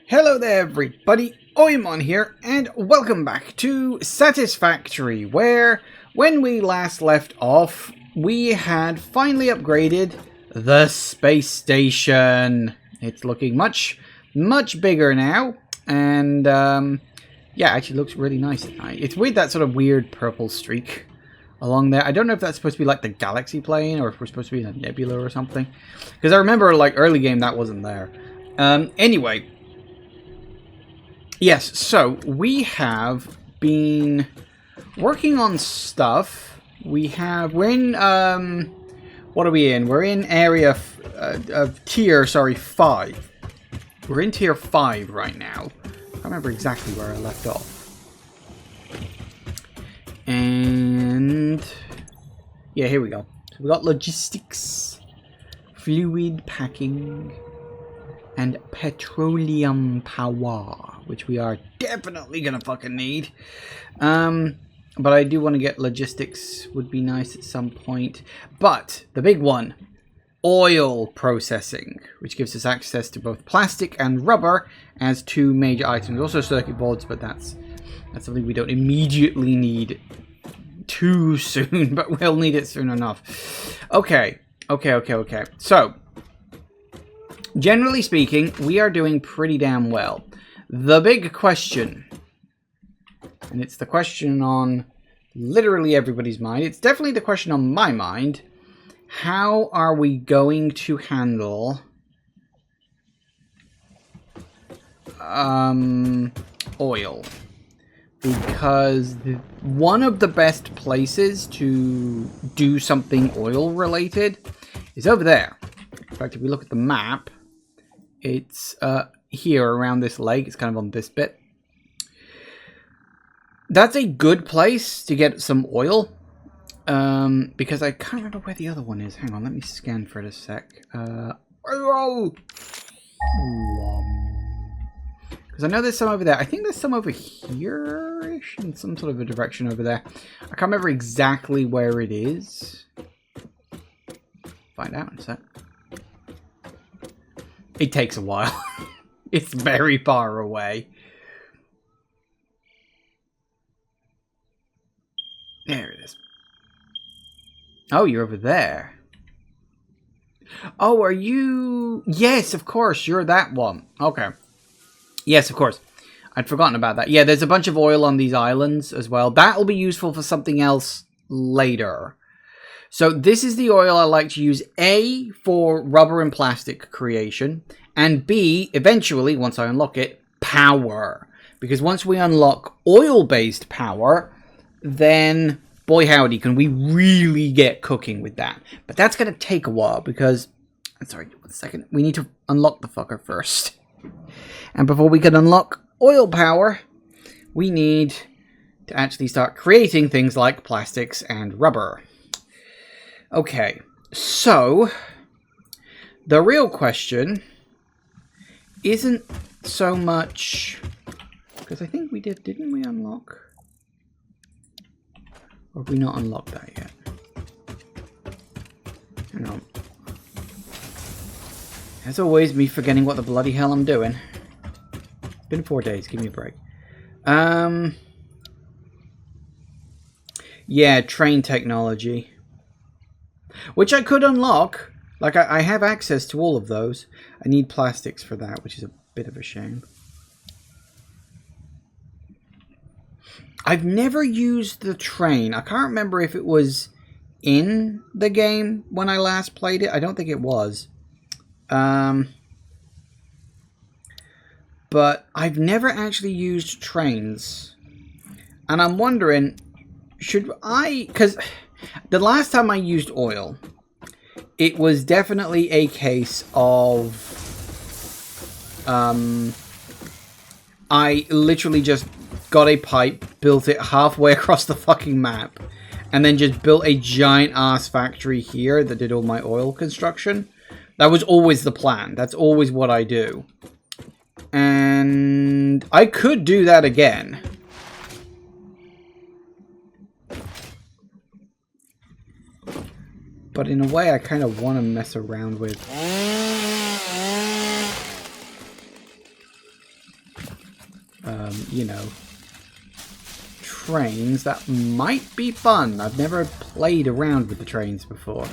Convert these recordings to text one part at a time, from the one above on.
Hello there everybody, Oimon here, and welcome back to Satisfactory, where, when we last left off, we had finally upgraded the space station. It's looking much bigger now, and yeah, actually looks really nice at night. It's with that sort of weird purple streak along there. I don't know if that's supposed to be like the galaxy plane, or if we're supposed to be in a nebula or something, because I remember like early game that wasn't there. Anyway. Yes, so we have been working on stuff. We're in, what are we in? We're in area tier 5. We're in tier 5 right now. I can't remember exactly where I left off. And yeah, here we go. So we got logistics, fluid packing, and petroleum power, which we are definitely gonna fucking need. But I do want to get logistics, would be nice at some point. But the big one, oil processing, which gives us access to both plastic and rubber as two major items. Also circuit boards, but that's something we don't immediately need too soon, but we'll need it soon enough. Okay. So, generally speaking, we are doing pretty damn well. The big question, and it's the question on literally everybody's mind, it's definitely the question on my mind, how are we going to handle oil? Because one of the best places to do something oil related is over there. In fact, if we look at the map, it's here around this lake. It's kind of on this bit. That's a good place to get some oil. Because I can't remember where the other one is. Hang on, let me scan for it a sec. Because I know there's some over there. I think there's some over here-ish, in some sort of a direction over there. I can't remember exactly where it is. Find out in a sec. It takes a while. It's very far away. There it is. Oh, you're over there. Oh, are you... Yes, of course, you're that one. Okay. Yes, of course. I'd forgotten about that. Yeah, there's a bunch of oil on these islands as well. That'll be useful for something else later. So this is the oil I like to use, A, for rubber and plastic creation, and B, eventually, once I unlock it, power. Because once we unlock oil-based power, then, boy howdy, can we really get cooking with that. But that's going to take a while, because, sorry, 1 second, we need to unlock the fucker first. And before we can unlock oil power, we need to actually start creating things like plastics and rubber. Okay, so the real question isn't so much, because I think we didn't we unlock? Or have we not unlocked that yet? Hang on. As always, me forgetting what the bloody hell I'm doing. It's been 4 days, give me a break. Yeah, train technology. Which I could unlock. Like, I have access to all of those. I need plastics for that, which is a bit of a shame. I've never used the train. I can't remember if it was in the game when I last played it. I don't think it was. But I've never actually used trains. And I'm wondering, should I... Because the last time I used oil, it was definitely a case of... I literally just got a pipe, built it halfway across the fucking map, and then just built a giant-ass factory here that did all my oil construction. That was always the plan. That's always what I do. And I could do that again. But in a way, I kind of want to mess around with you know, trains. That might be fun. I've never played around with the trains before.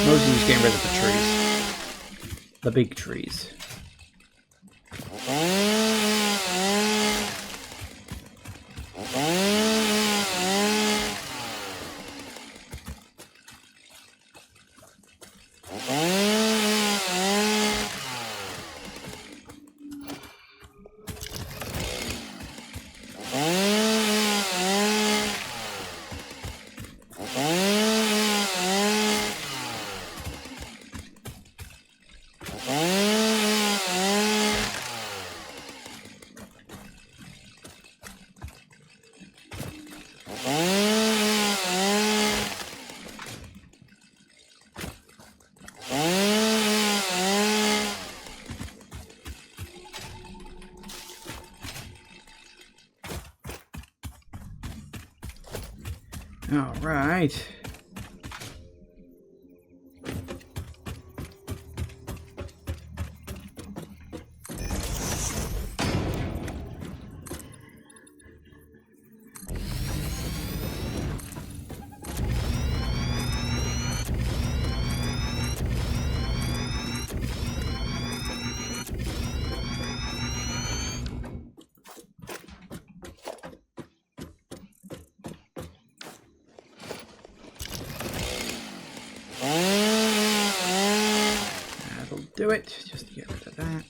Mostly just getting rid of the trees. The big trees. All right. Do it just to get rid of that.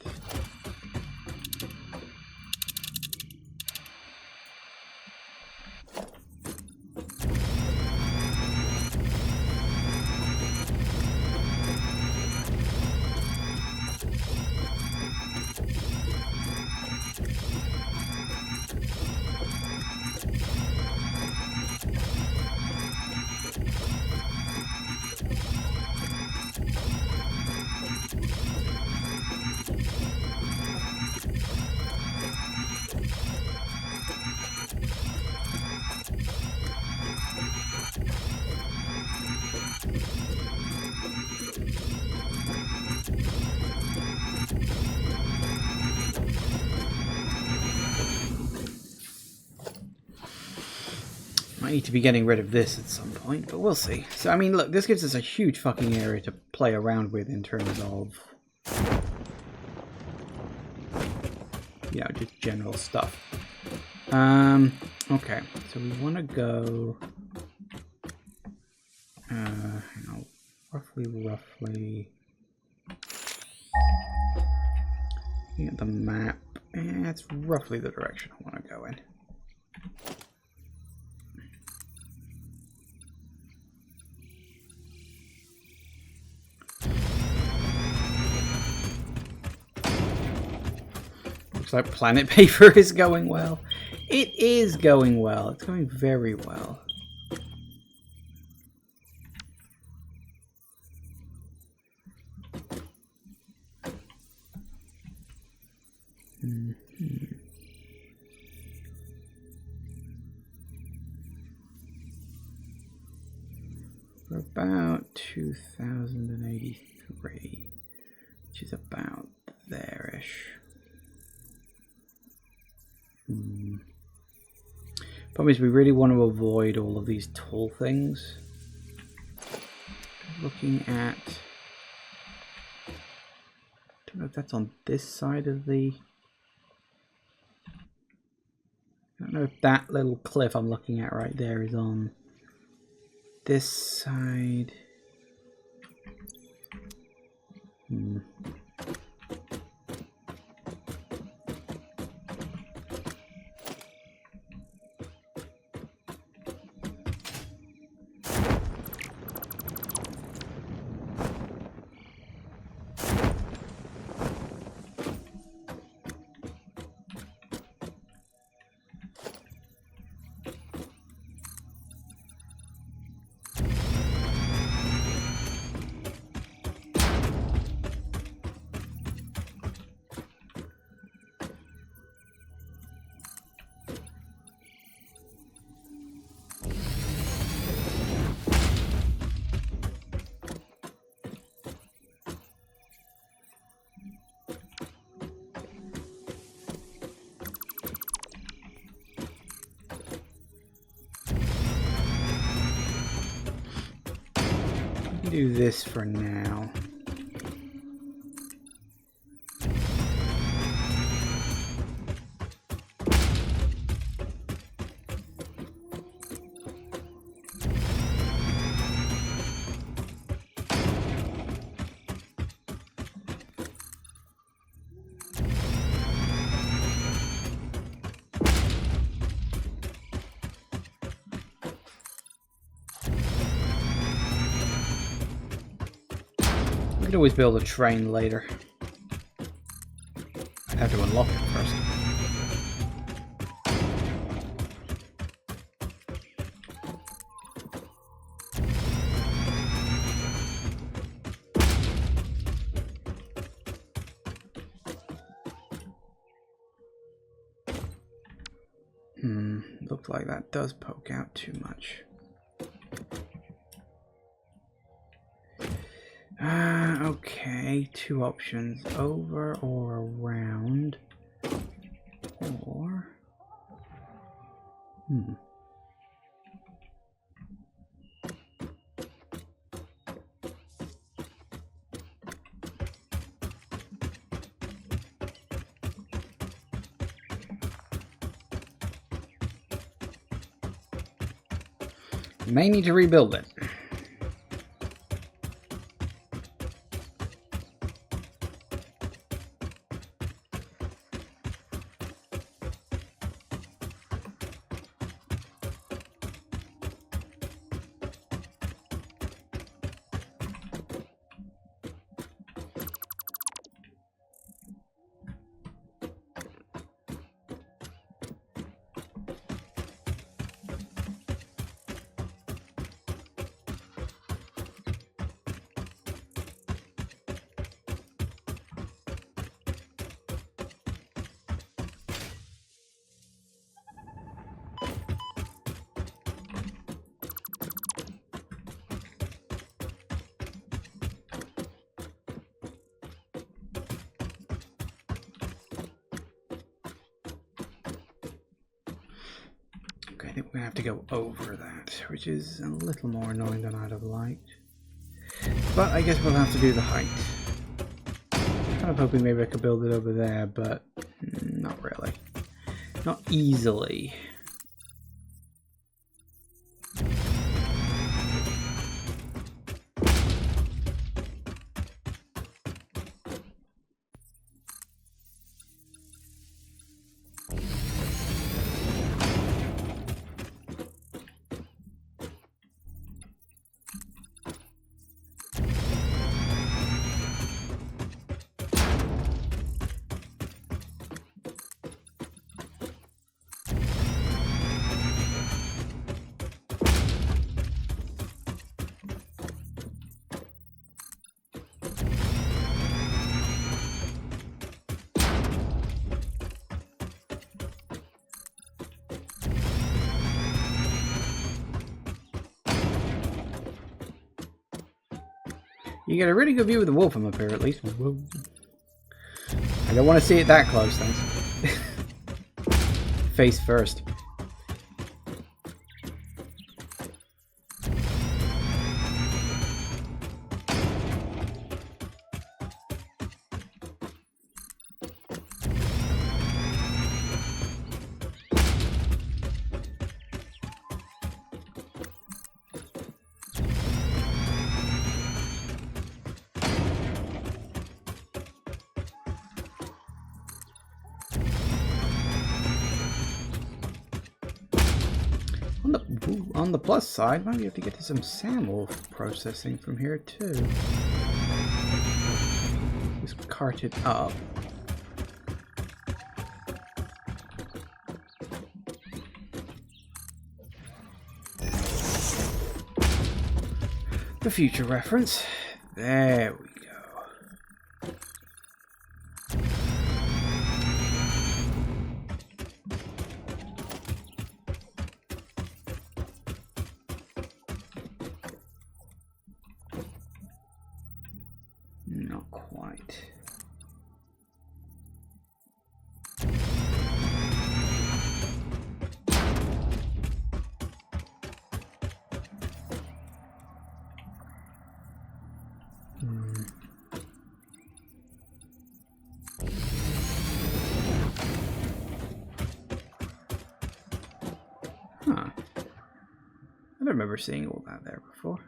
Might need to be getting rid of this at some point, but we'll see. So, I mean, look, this gives us a huge fucking area to play around with in terms of, you know, just general stuff. Okay, so we want to go, hang on, roughly, looking at the map, and it's roughly the direction I want to go in. Looks like planet paper is going well. It is going well. It's going very well. We're about 2083, which is about there-ish. Problem is, we really want to avoid all of these tall things. Looking at, I don't know if that's on this side of the, I don't know if that little cliff I'm looking at right there is on this side. do this for now. We could always build a train later. I'd have to unlock it first. Looks like that does poke out too much. Okay, two options. Over or around. Or... May need to rebuild it. I think we're going to have to go over that, which is a little more annoying than I'd have liked. But I guess we'll have to do the height. Kind of hoping maybe I could build it over there, but not really. Not easily. You get a really good view of the wolf from up here, at least. Whoa. I don't want to see it that close, thanks. Face first. On the plus side, might be able to get to some sandwolf processing from here too. Just cart it up. For future reference. There we go. Not quite. remember seeing all that there before.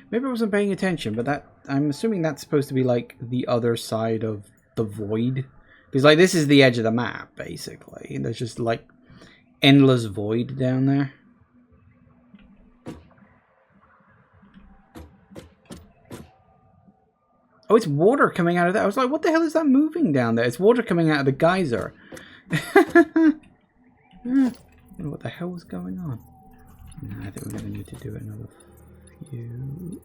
Maybe I wasn't paying attention, but that I'm assuming that's supposed to be like the other side of the void. Because like this is the edge of the map, basically. And there's just like endless void down there. Oh, it's water coming out of that. I was like, what the hell is that moving down there? It's water coming out of the geyser. What the hell was going on? I think we're going to need to do another few.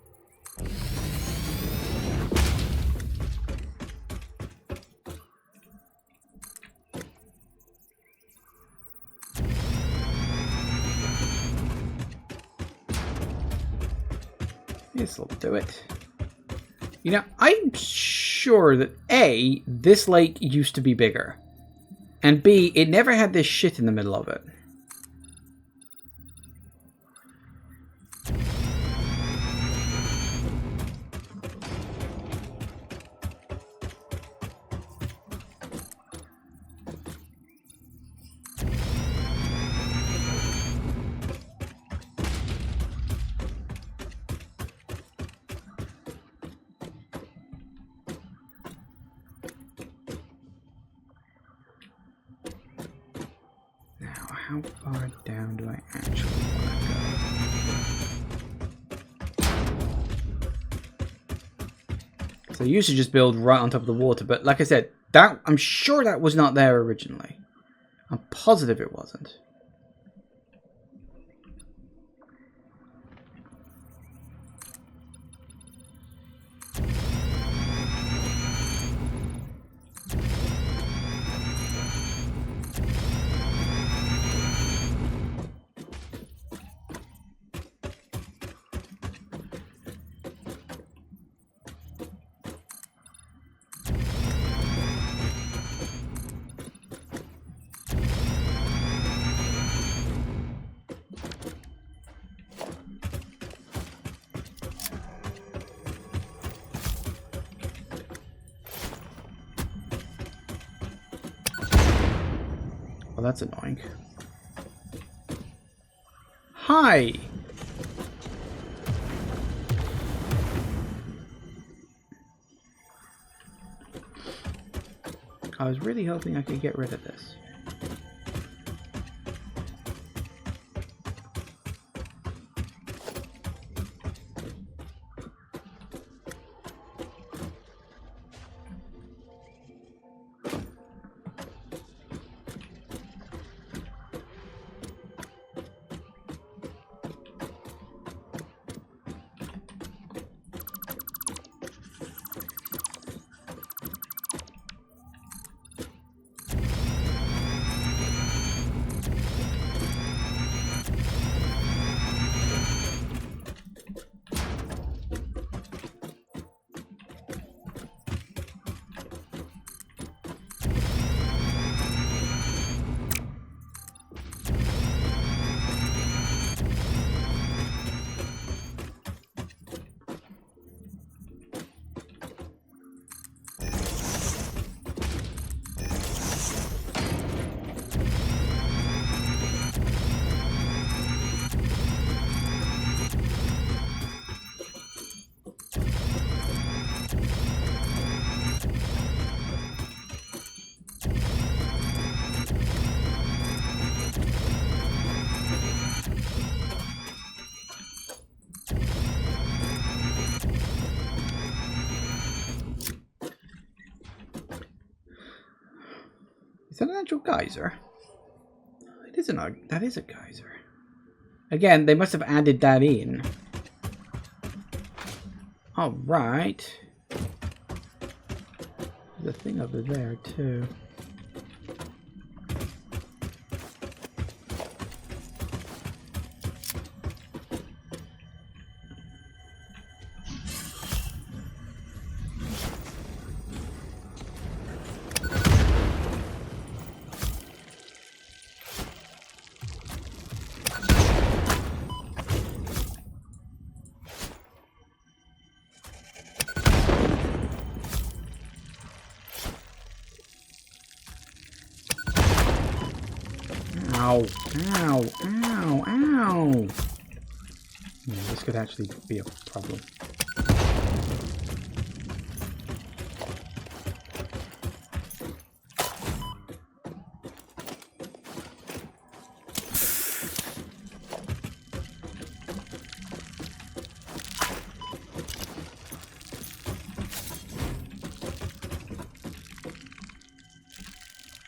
This will do it. You know, I'm sure that A, this lake used to be bigger. And B, it never had this shit in the middle of it. How far down do I actually want to go? So I used to just build right on top of the water, but like I said, that I'm sure that was not there originally. I'm positive it wasn't. Well, that's annoying. Hi! I was really hoping I could get rid of this. Is that an actual geyser? It is that is a geyser. Again, they must have added that in. Alright. There's a thing over there too. Ow, ow, ow, Ow! This could actually be a problem.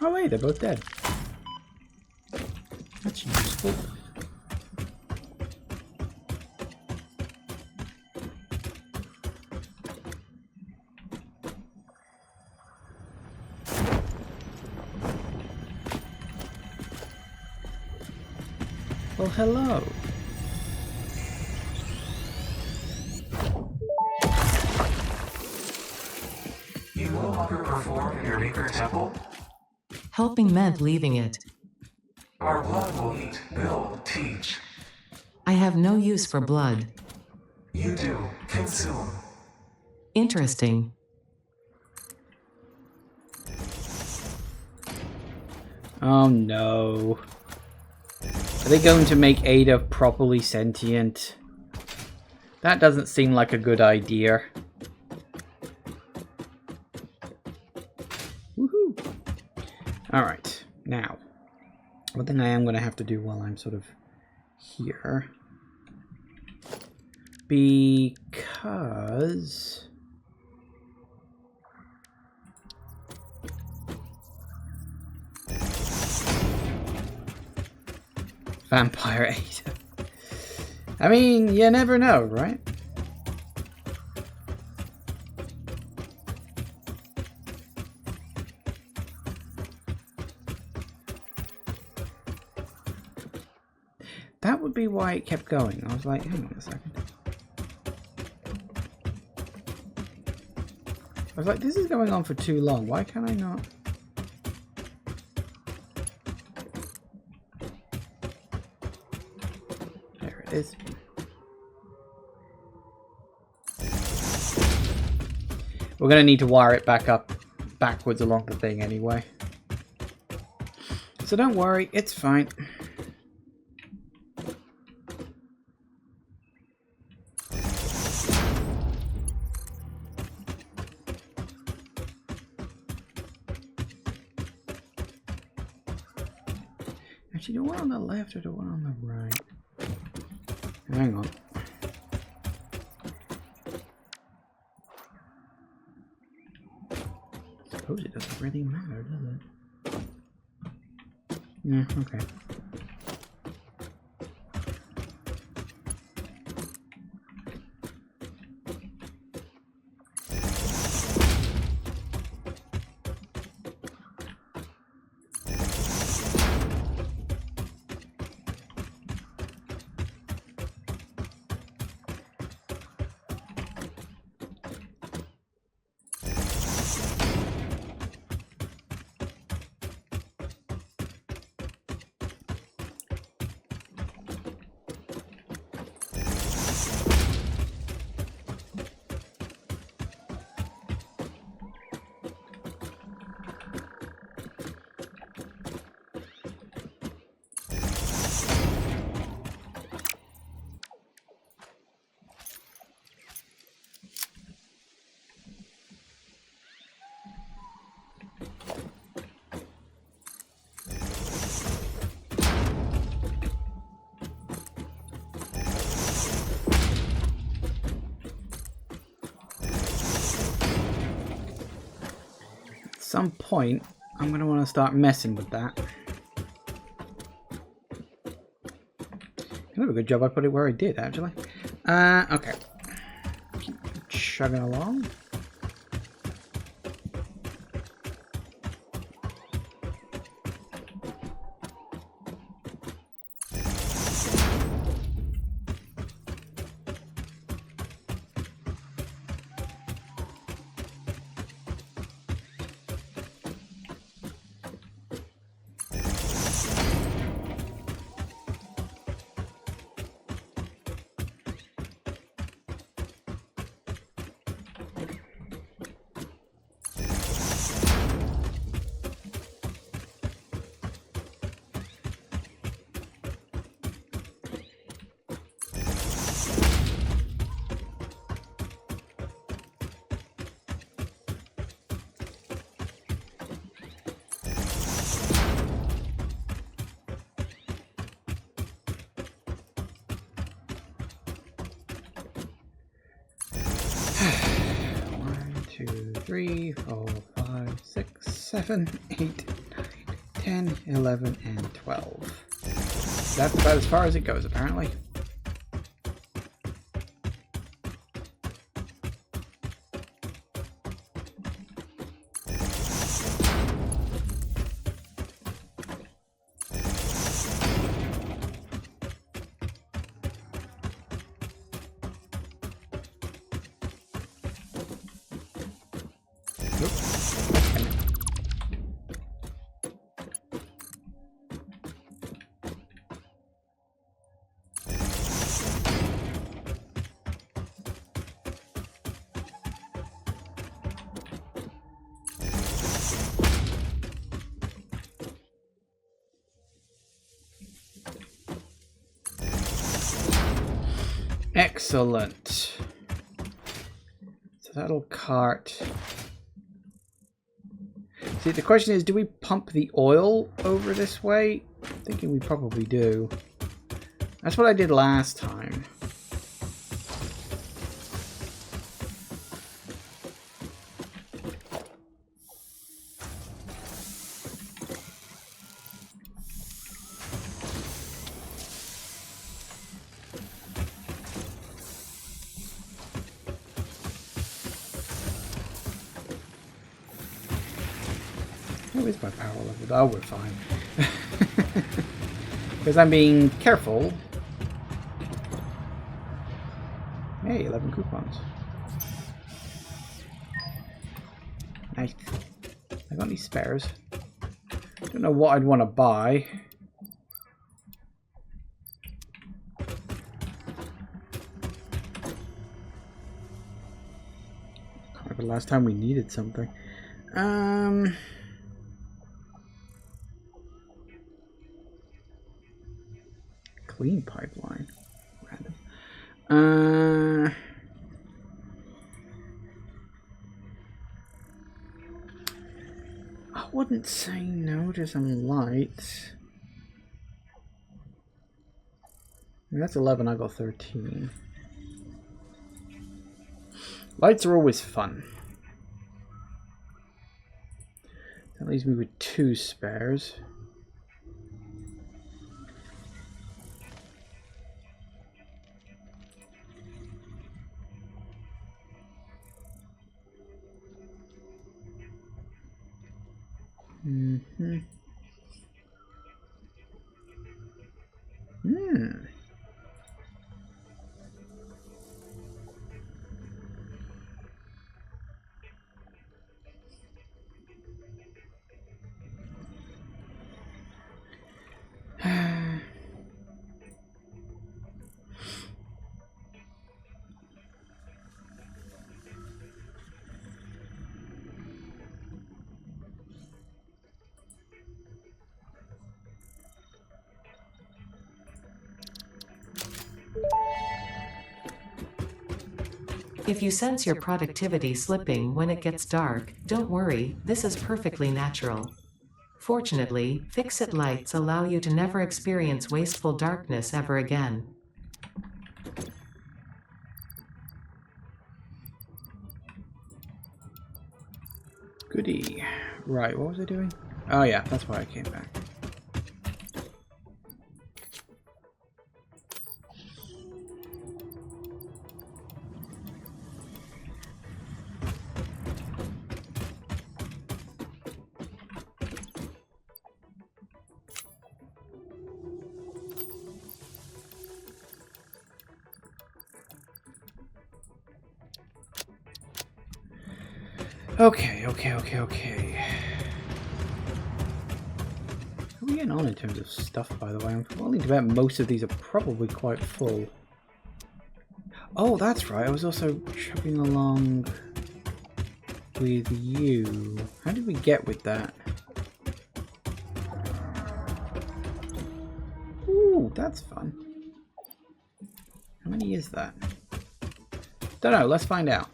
Oh wait, they're both dead. That's useful. Well, hello. You no longer perform in your maker temple? Helping meant leaving it. Our blood will eat, build, teach. I have no use for blood. You do, consume. Interesting. Oh no. Are they going to make Ada properly sentient? That doesn't seem like a good idea. Woohoo! Alright, now. One thing I am going to have to do while I'm sort of here. Because... Vampire Ada. I mean, you never know, right? That would be why it kept going. I was like, hang on a second. I was like, this is going on for too long. Why can I not? There it is. We're going to need to wire it back up backwards along the thing anyway. So don't worry, it's fine. Actually, the one on the left or the one on the right? Hang on. I suppose it doesn't really matter, does it? Yeah, okay. Some point I'm going to want to start messing with that. You did a good job I put it where I did, actually. Okay. Keep chugging along. 2, 3, 4, 5, 6, 7, 8, 9, 10, 11, and 12. That's about as far as it goes, apparently. Excellent. So that'll cart. See, the question is, do we pump the oil over this way? I'm thinking we probably do. That's what I did last time. What is my power level? Oh, we're fine. Because I'm being careful. Hey, 11 coupons. Nice. I got any spares. Don't know what I'd want to buy. Can't remember the last time we needed something. Clean pipeline. Random. I wouldn't say no to some lights. I mean, that's 11, I got 13. Lights are always fun. That leaves me with 2 spares. Mm-hmm. If you sense your productivity slipping when it gets dark, don't worry, this is perfectly natural. Fortunately, fix-it lights allow you to never experience wasteful darkness ever again. Goody. Right, what was I doing? Oh yeah, that's why I came back. Okay. How are we getting on in terms of stuff, by the way? I'm willing to bet most of these are probably quite full. Oh, that's right. I was also chugging along with you. How did we get with that? Ooh, that's fun. How many is that? Don't know. Let's find out.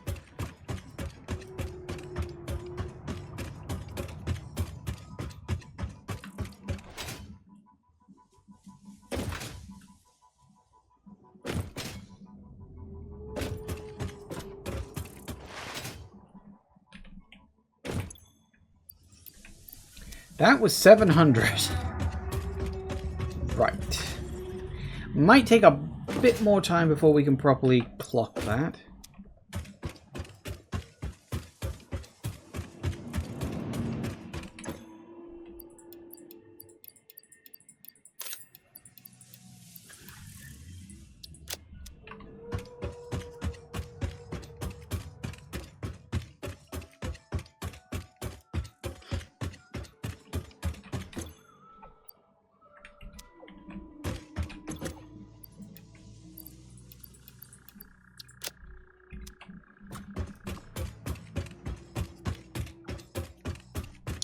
That was 700. Right. Might take a bit more time before we can properly clock that.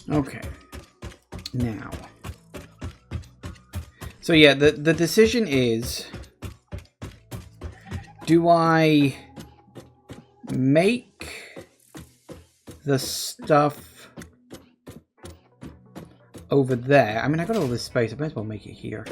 Okay. Now. So yeah, the decision is, do I make the stuff over there? I mean, I got all this space. I might as well make it here.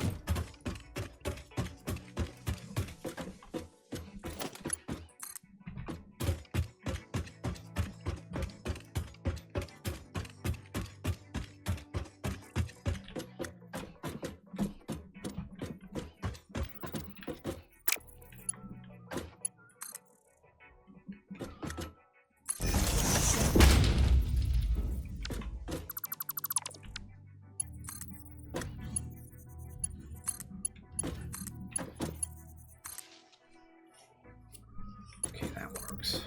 Okay, that works.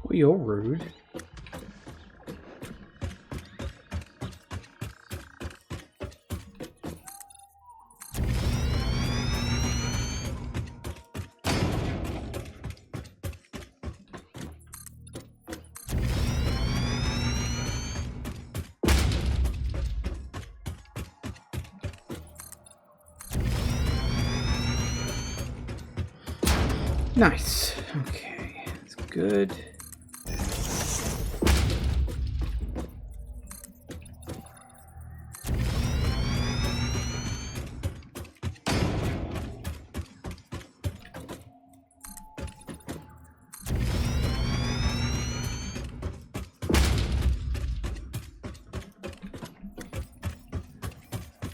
Well, you're rude. Nice. Okay, that's good.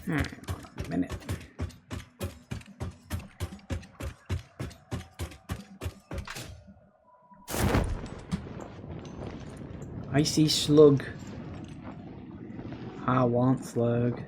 Alright, hold on a minute. Icy slug. I want slug.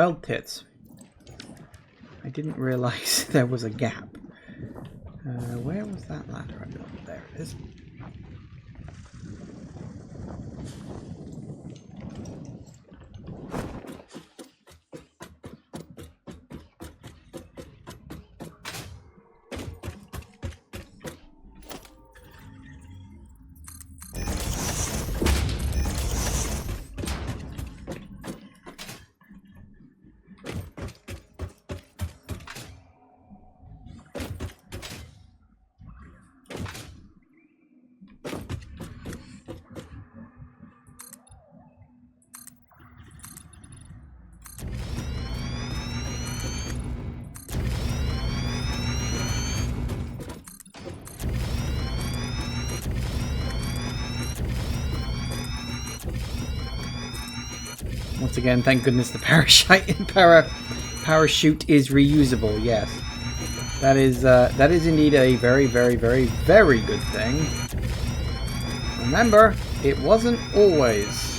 Well, tits. I didn't realize there was a gap. Where was that ladder? There it is. Once again, thank goodness the parachute is reusable. Yes, that is indeed a very, very, very, very good thing. Remember, it wasn't always.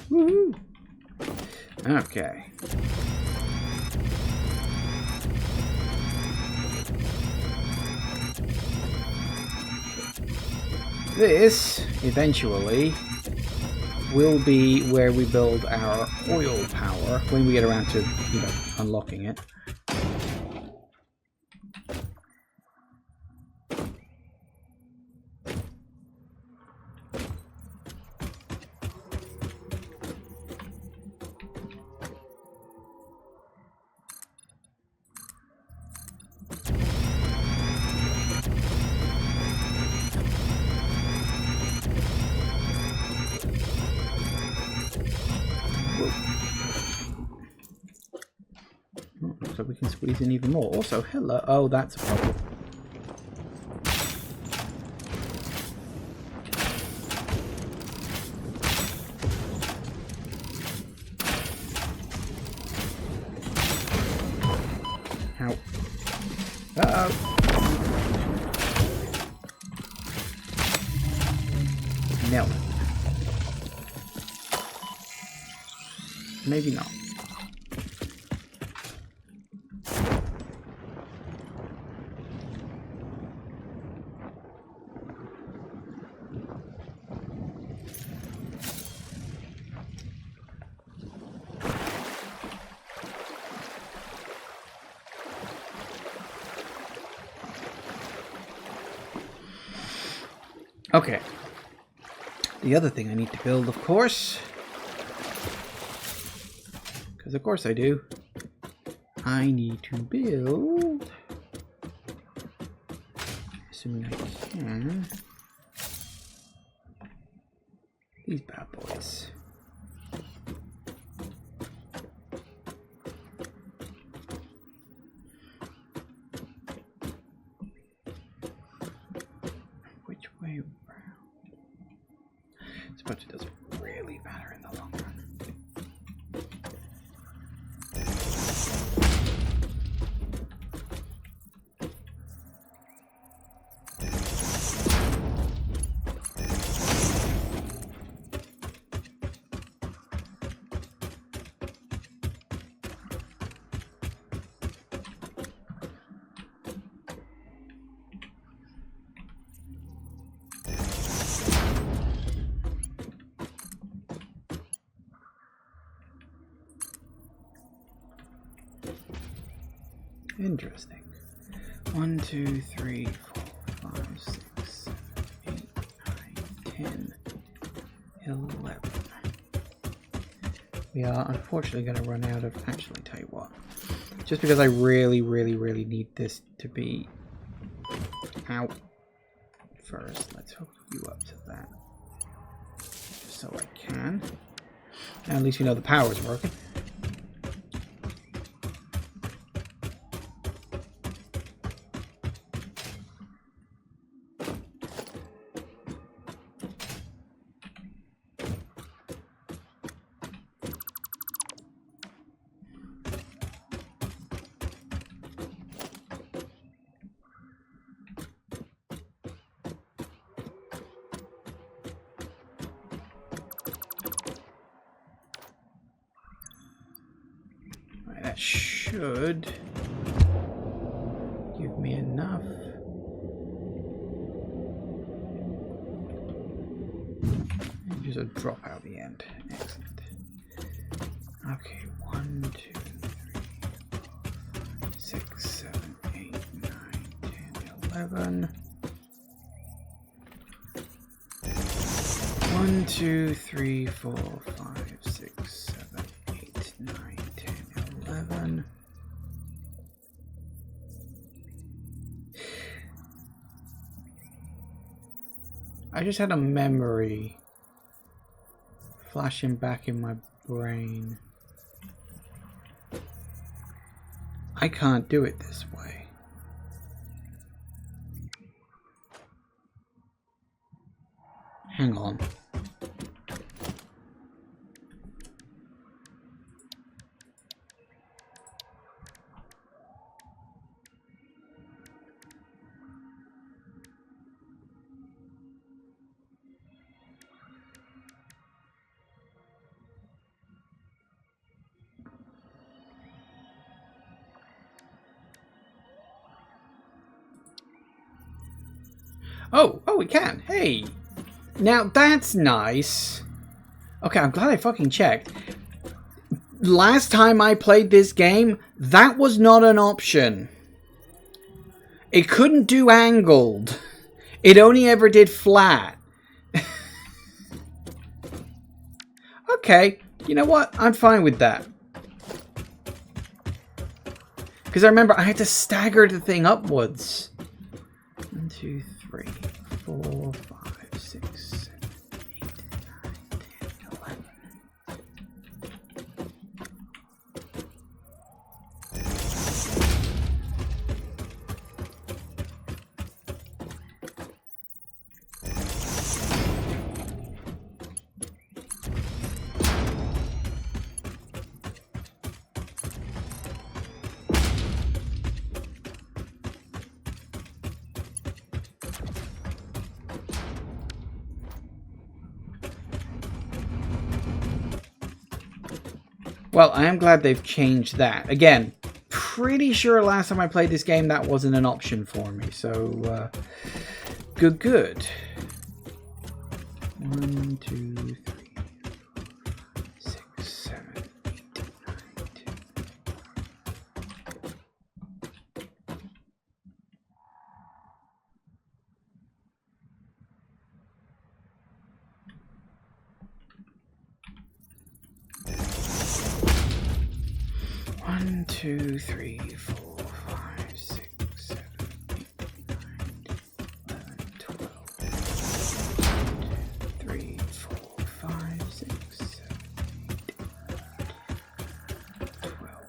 Woohoo! Okay. This, eventually, will be where we build our oil power when we get around to, you know, unlocking it. So we can squeeze in even more. Also, hello. Oh, that's a problem. How? Uh-oh. No. Maybe not. Okay. The other thing I need to build, of course, because of course I do, I need to build, assuming I can, these bad boys. Which way around? I suppose it doesn't really matter in the long run. Interesting. 1, 2, 3, 4, 5, 6, 7, 8, 9, 10, 11. We are unfortunately going to run out of... Actually, tell you what. Just because I really, really, really need this to be out first. Let's hook you up to that. Just so I can. And at least we know the power's working. That should give me enough. And just a drop out the end. Excellent. Okay, 1, 2, 3, 4, 5, 6, 7, 8, 9, 10, 11. 1, 2, 3, 4, 5, 6, 7, 8, 9, 10, 11. I just had a memory flashing back in my brain. I can't do it this way. Hang on. Oh, we can. Hey. Now, that's nice. Okay, I'm glad I fucking checked. Last time I played this game, that was not an option. It couldn't do angled. It only ever did flat. Okay, you know what? I'm fine with that. Because I remember I had to stagger the thing upwards. 1, 2, 3, 4, 5, 6, 7, 8, 9, 10, 11. 'Well, I am glad they've changed that. Again, pretty sure last time I played this game that wasn't an option for me. So, good. 1, 2, 3, 4, 5, 6, 7, 8, 9, 10. 1, 2, 3, 4, 5, 6, 7, 8, 9, 11, 12. 3, 4, 5, 6, 7, 8, 12.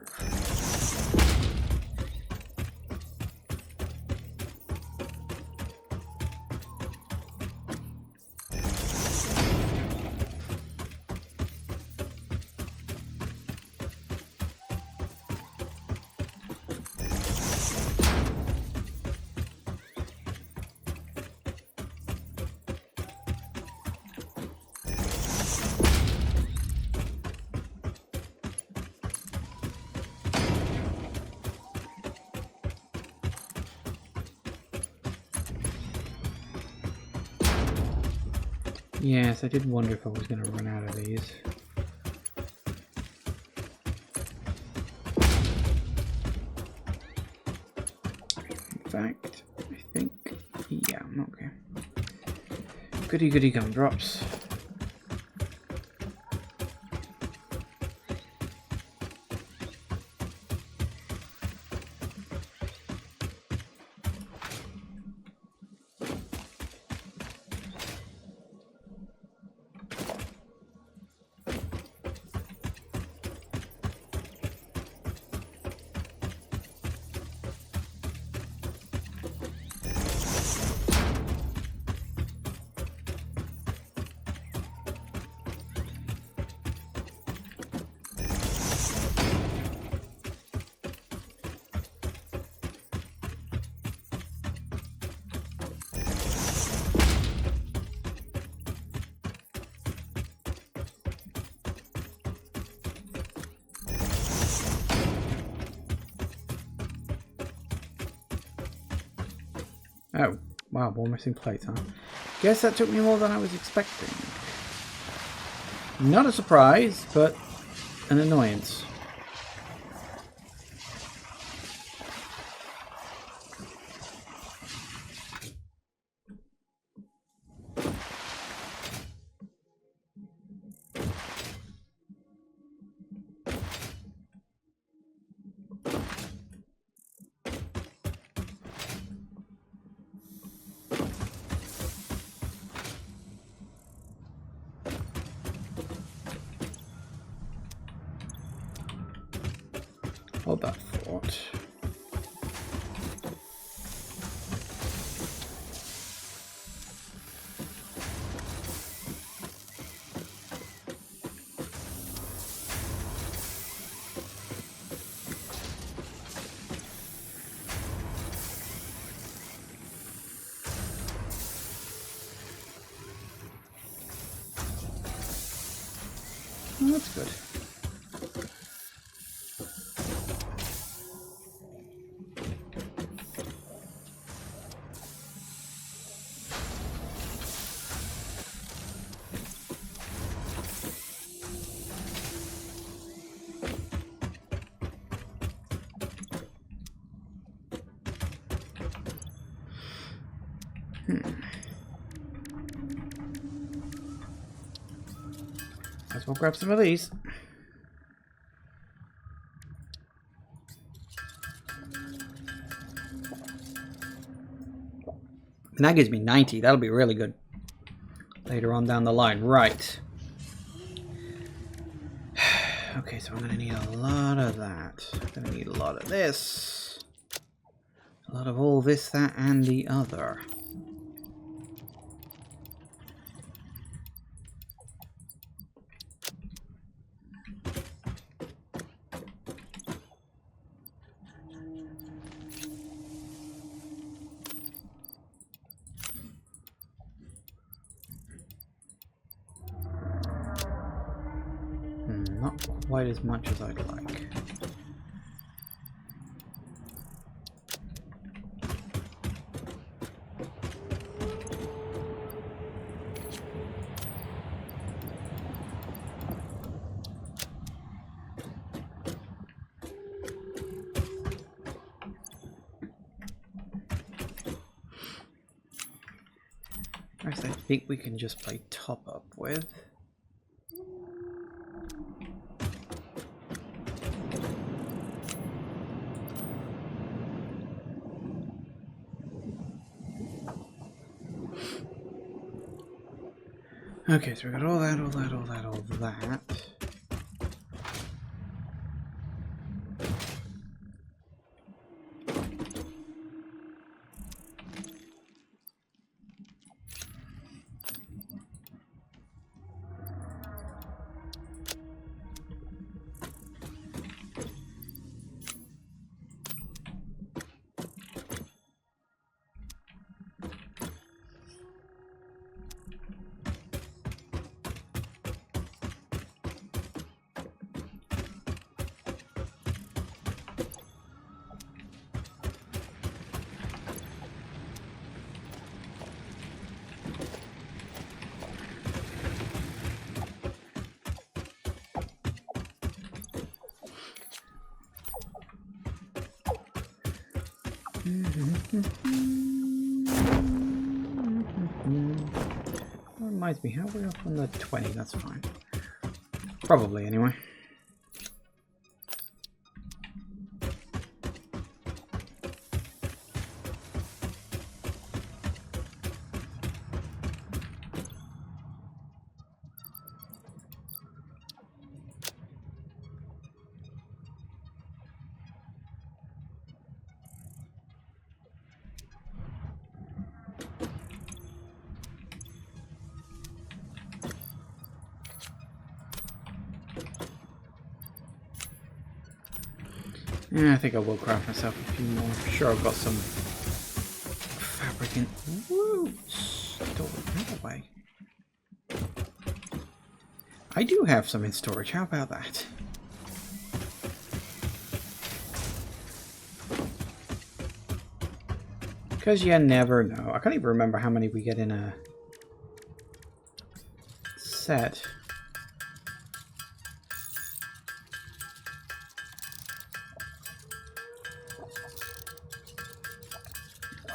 'Yes, I did wonder if I was going to run out of these. Goody goody gumdrops. Oh, wow, more missing plates, huh? Guess that took me more than I was expecting. Not a surprise, but an annoyance. Hold that thought. Oh, that's good. Might as well grab some of these. And that gives me 90. That'll be really good later on down the line. Right. Okay, so I'm going to need a lot of that. I'm going to need a lot of this. A lot of all this, that, and the other. Not quite as much as I'd like. Rest I think we can just play top up with. Okay, so we got all that, all that, all that, all that. reminds me, how are we up on the 20? That's fine. Probably, anyway. Yeah, I think I will craft myself a few more. I'm sure I've got some fabric in. Woo! Storage. No way. I do have some in storage. How about that? Because you never know. I can't even remember how many we get in a set.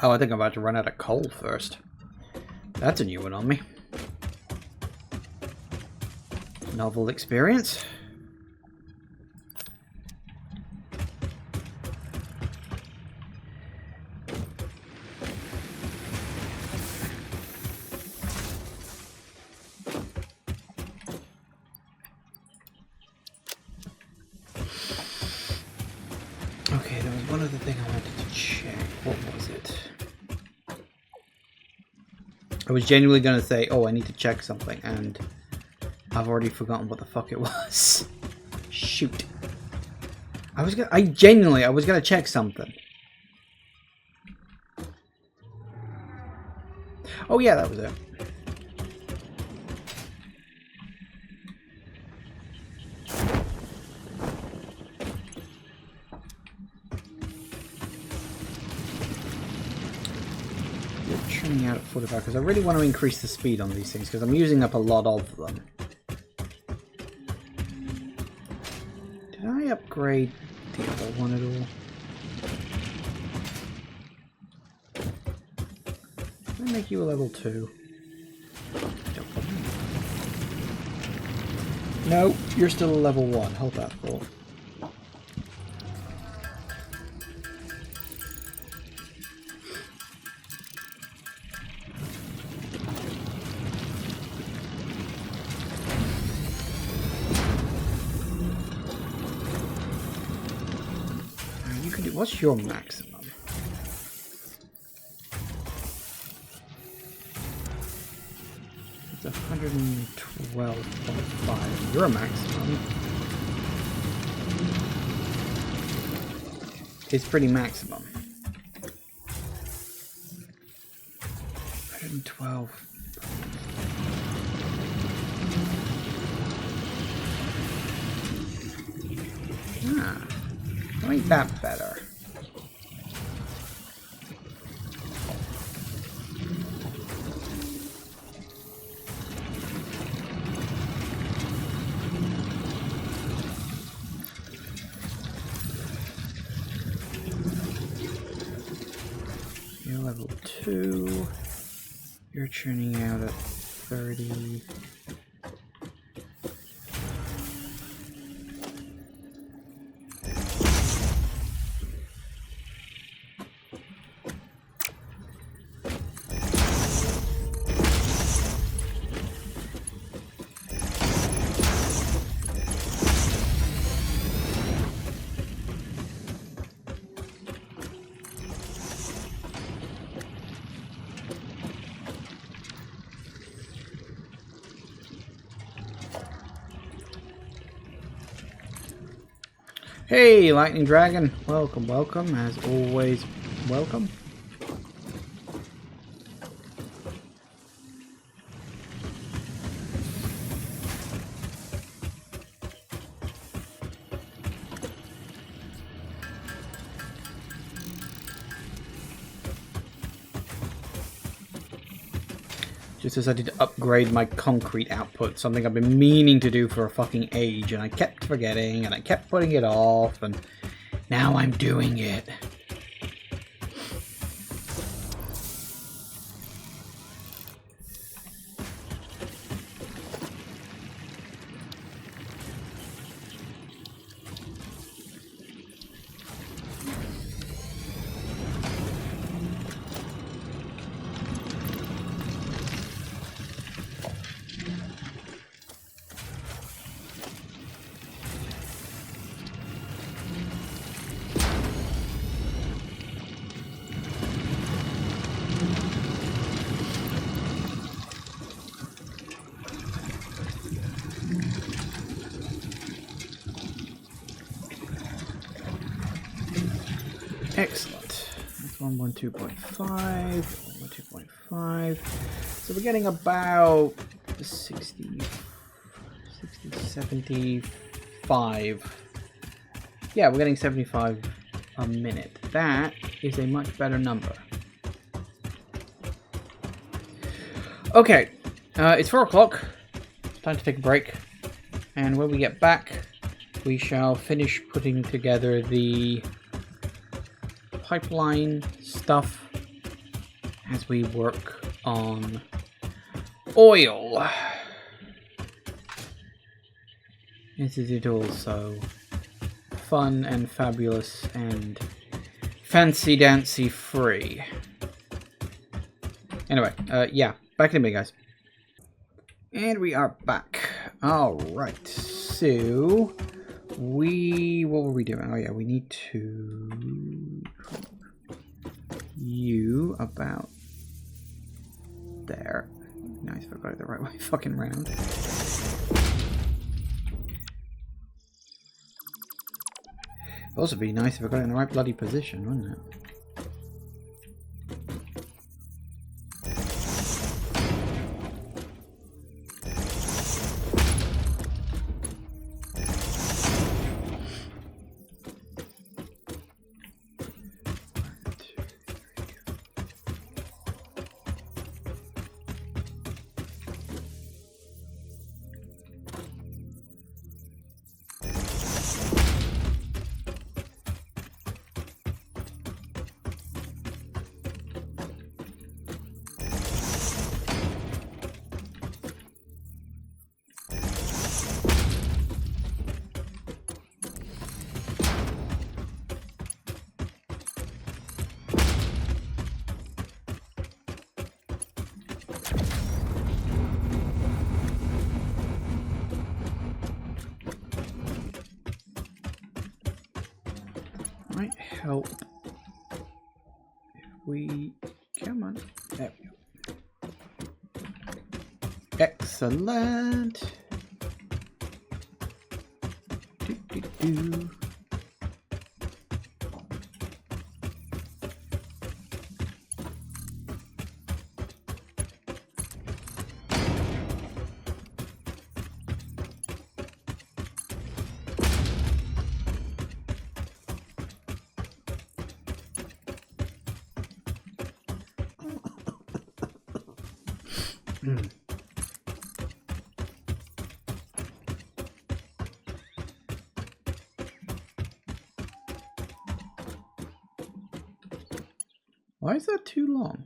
Oh, I think I'm about to run out of coal first. That's a new one on me. Novel experience. Okay, there was one other thing I wanted to check. What was it? I was genuinely going to say, oh, I need to check something, and I've already forgotten what the fuck it was. Shoot. I was gonna check something. Oh yeah, that was it. Trimming out at 45 because I really want to increase the speed on these things because I'm using up a lot of them. Did I upgrade the other one at all? Did I make you a level 2? No, you're still a level 1. Hold that thought. What's your maximum? It's 112.5. Your maximum is pretty maximum. 112. Ah, I'll make that better. You're level 2. You're churning out at 30. Hey, Lightning Dragon. Welcome, welcome. As always, welcome. Just decided to upgrade my concrete output, something I've been meaning to do for a fucking age, and I kept forgetting, and I kept putting it off, and now I'm doing it. Excellent. That's 112.5, 112.5. So we're getting about 60, 75. Yeah, we're getting 75 a minute. That is a much better number. Okay, it's 4 o'clock. Time to take a break. And when we get back, we shall finish putting together the pipeline stuff as we work on oil. Isn't it all so fun and fabulous and fancy dancy free? Anyway, yeah, back in a minute, guys. And we are back. Alright, so what were we doing? Oh yeah, we need to you about there. Nice if I got it the right way fucking round. It'd also be nice if I got it in the right bloody position, wouldn't it? Might help if we come on. There we go. Excellent. Do. Why is that too long?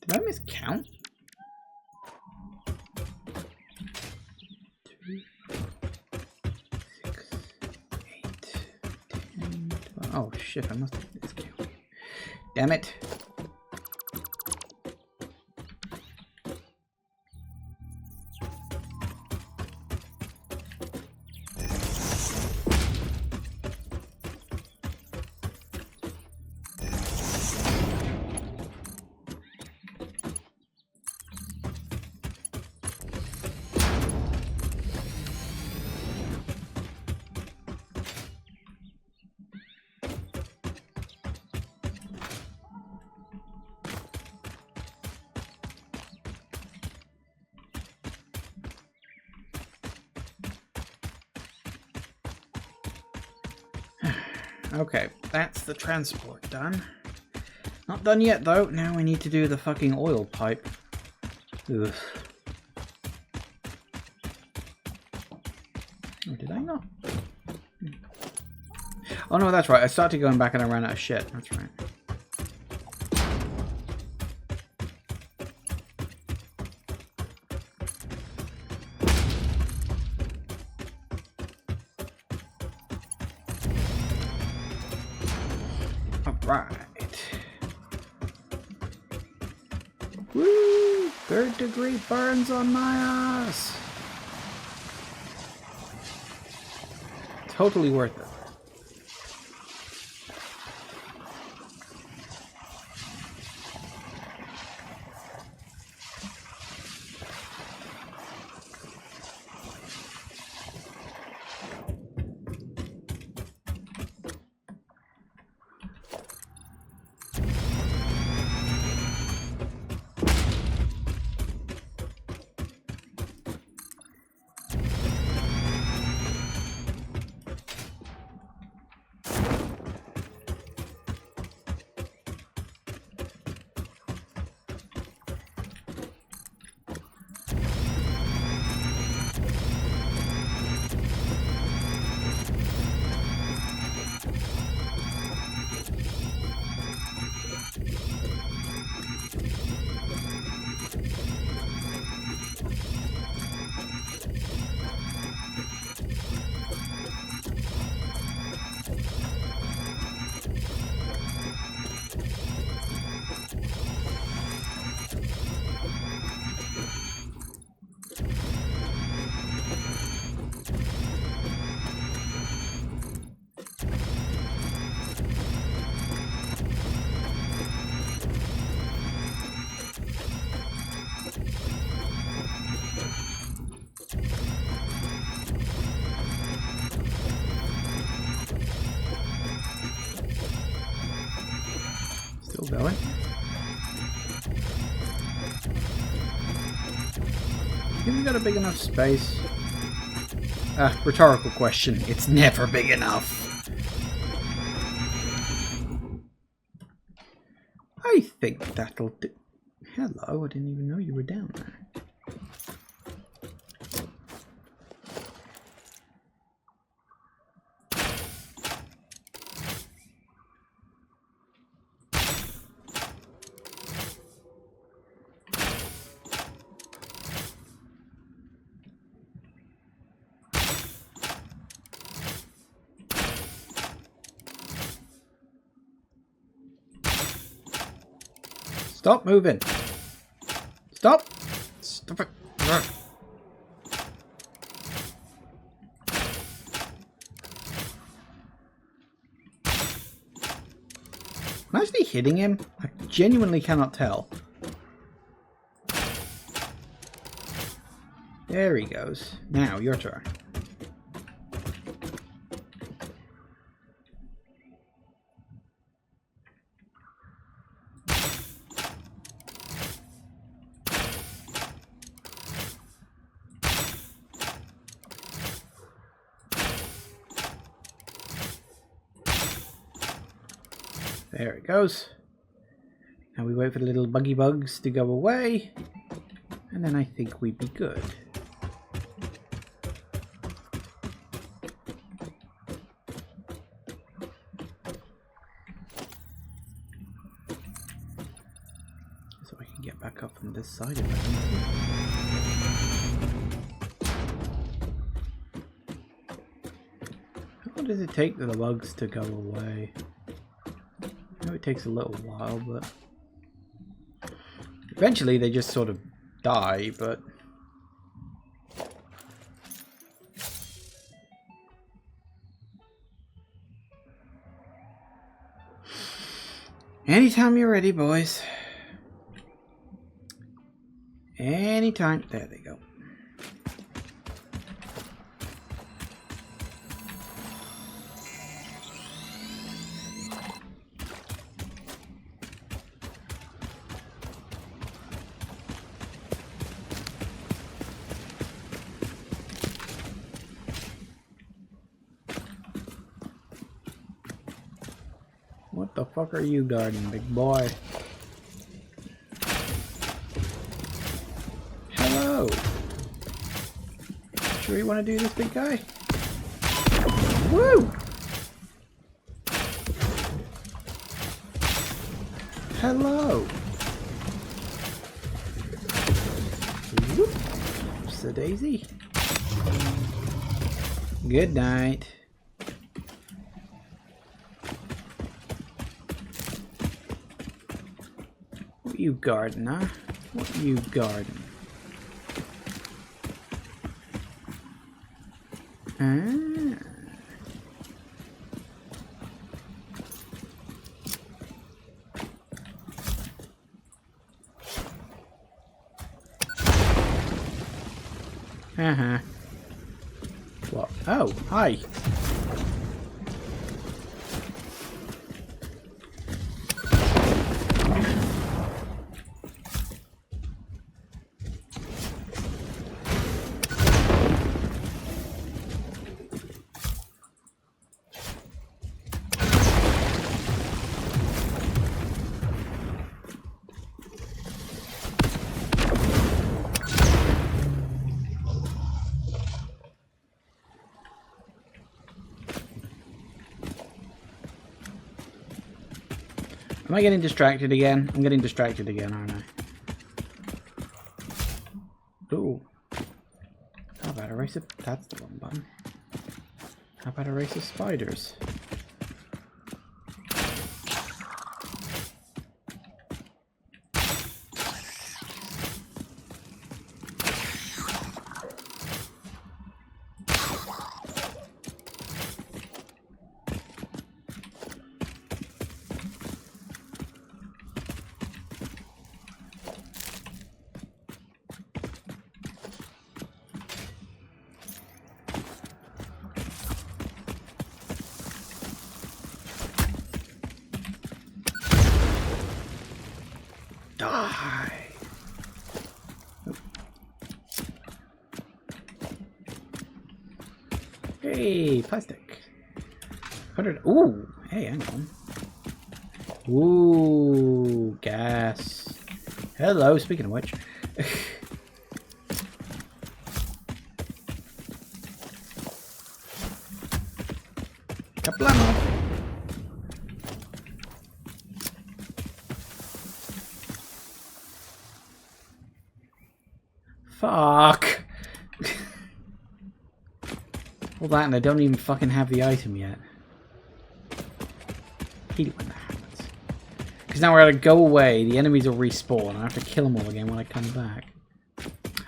Did I miscount? 2, 6, 8, 10, 12. Oh shit, I must have miscounted. Damn it. Okay, that's the transport done. Not done yet though. Now we need to do the fucking oil pipe. Ugh. Oh, did I not? Oh no, that's right. I started going back and I ran out of shit. That's right. Right. Woo! 3rd degree burns on my ass. Totally worth it. going. Have we got a big enough space? Rhetorical question. It's never big enough. I think that'll do. Hello, I didn't even know you were down there. Stop moving. Stop. Stop it. Am I actually hitting him? I genuinely cannot tell. There he goes. Now, your turn. There it goes. Now we wait for the little buggy bugs to go away. And then I think we'd be good. So I can get back up on this side if I can. How long does it take for the bugs to go away? I know it takes a little while, but eventually they just sort of die, but anytime you're ready, boys. Anytime. There they go. What the fuck are you guarding, big boy? Hello! Sure you want to do this, big guy? Woo! Hello! Whoop. So Daisy. Good night. What you guarding, huh? What you guarding? Ah. Uh-huh. What? Oh, hi. Am I getting distracted again? I'm getting distracted again, aren't I? Ooh. How about a race of... That's the wrong button. How about a race of spiders? Hey, plastic. 100. Ooh, hey, hang on. Ooh, gas. Hello, speaking of which. Kaplamo. Fuck. All that and I don't even fucking have the item yet. Hate it when that happens. Because now we're gonna go away, the enemies will respawn, and I have to kill them all again when I come back.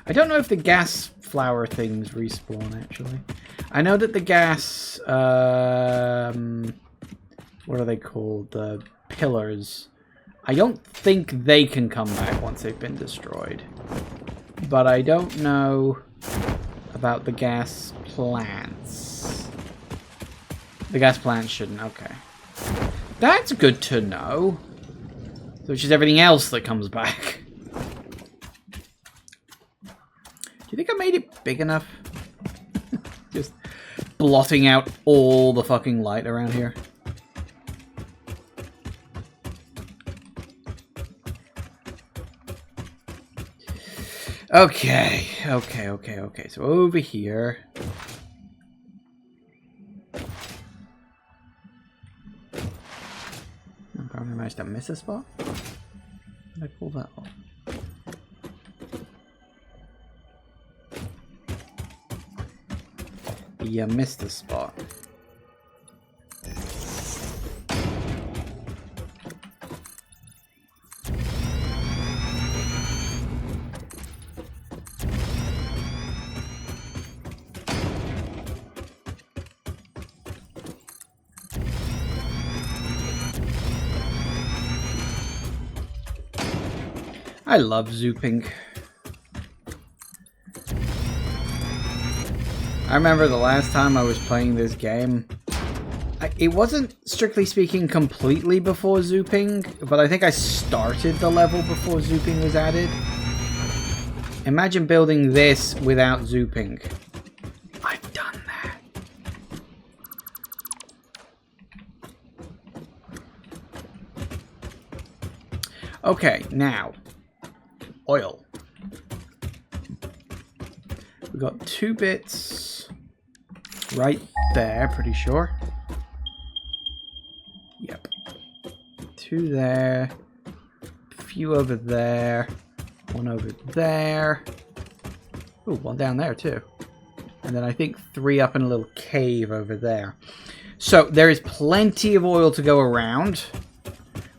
I don't know if the gas flower things respawn, actually. I know that the gas... what are they called? The pillars. I don't think they can come back once they've been destroyed. But I don't know about the gas plants. The gas plants shouldn't, okay. That's good to know. So it's just everything else that comes back. Do you think I made it big enough? Just blotting out all the fucking light around here. Okay. So over here. I probably managed to miss a spot. Did I pull that off? Yeah, missed a spot. I love zooping. I remember the last time I was playing this game, it wasn't, strictly speaking, completely before zooping, but I think I started the level before zooping was added. Imagine building this without zooping. I've done that. Okay, now. Oil. We got 2 bits right there, pretty sure. Yep. 2 there. A few over there. 1 over there. Ooh, 1 down there too. And then I think 3 up in a little cave over there. So there is plenty of oil to go around,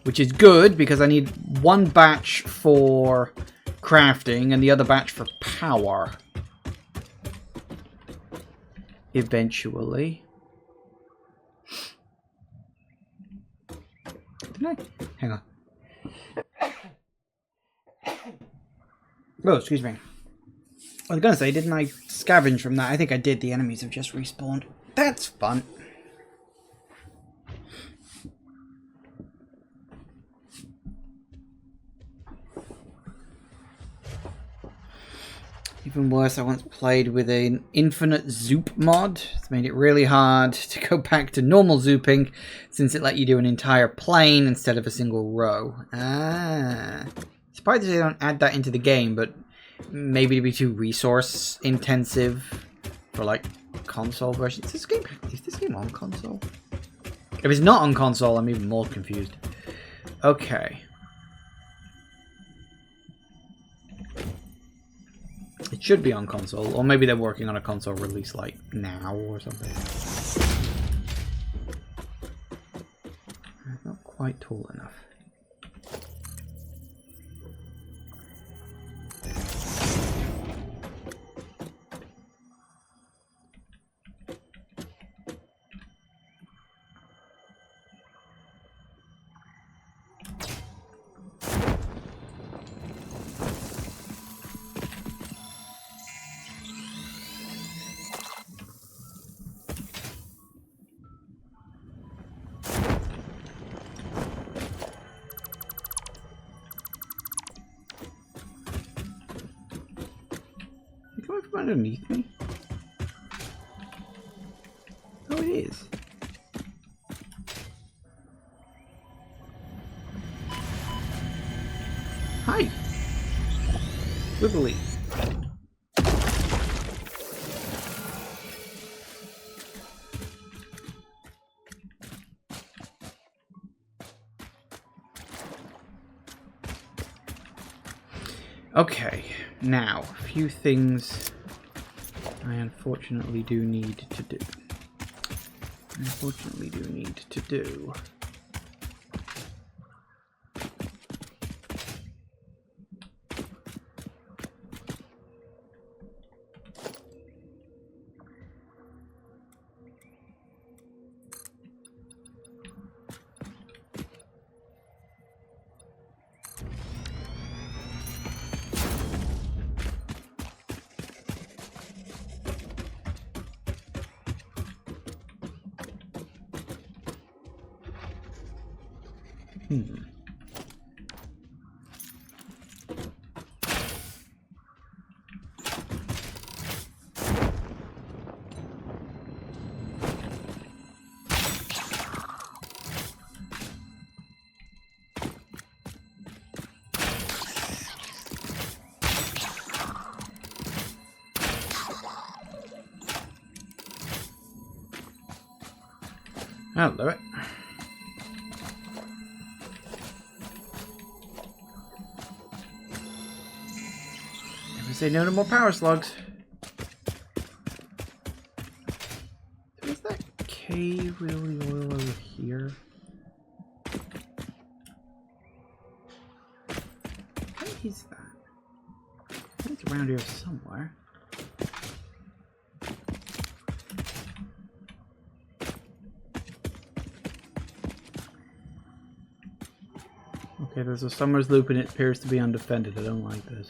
which is good because I need 1 batch for crafting and the other batch for power. Eventually. Didn't I? Hang on. Oh, excuse me. I was gonna say, didn't I scavenge from that? I think I did. The enemies have just respawned. That's fun. Even worse, I once played with an infinite zoop mod. It's made it really hard to go back to normal zooping since it let you do an entire plane instead of a single row. Ah. Surprised they don't add that into the game, but maybe to be too resource intensive for like console versions. Is this game on console? If it's not on console, I'm even more confused. Okay. It should be on console, or maybe they're working on a console release like now or something. Not quite tall enough. Underneath me? is. Hi. Wibbly. Okay, now, a few things I unfortunately do need to do. I'll do it. Never say no to more power slugs. So is that cave really oil over here? What is that? I think it's around here somewhere. Okay, there's a summer's loop and it appears to be undefended. I don't like this.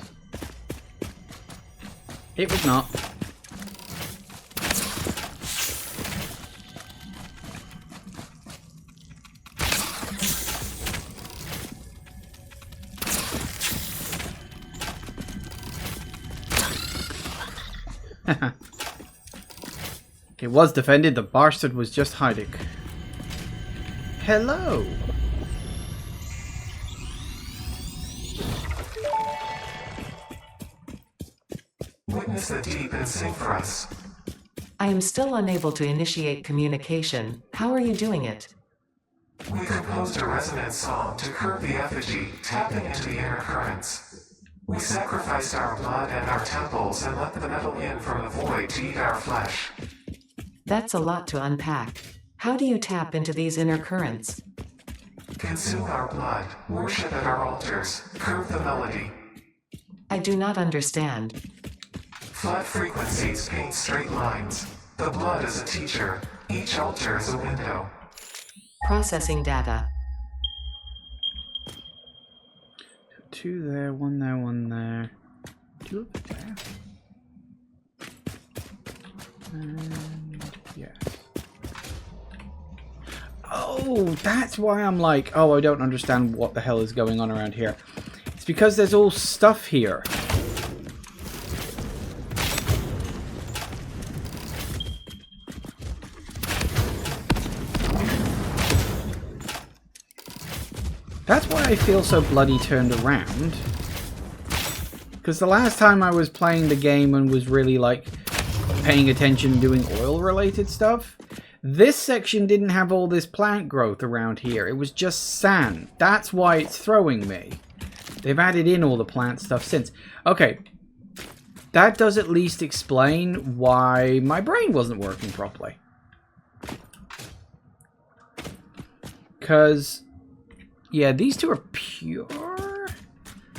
It was not. It was defended, the bastard was just hiding. Hello! Witness the deep and sing for us. I am still unable to initiate communication. How are you doing it? We composed a resonance song to curb the effigy, tapping into the inner currents. We sacrificed our blood and our temples and let the metal in from the void to eat our flesh. That's a lot to unpack. How do you tap into these inner currents? Consume our blood, worship at our altars, curve the melody. I do not understand. Flat frequencies paint straight lines. The blood is a teacher. Each altar is a window. Processing data. 2 there, 1 there, 1 there. 2 up there. And yes. Oh, that's why I'm like, oh, I don't understand what the hell is going on around here. It's because there's all stuff here. That's why I feel so bloody turned around. Because the last time I was playing the game and was really like paying attention doing oil related stuff, this section didn't have all this plant growth around here. It was just sand. That's why it's throwing me. They've added in all the plant stuff since. Okay. That does at least explain why my brain wasn't working properly. Because... yeah, these two are pure.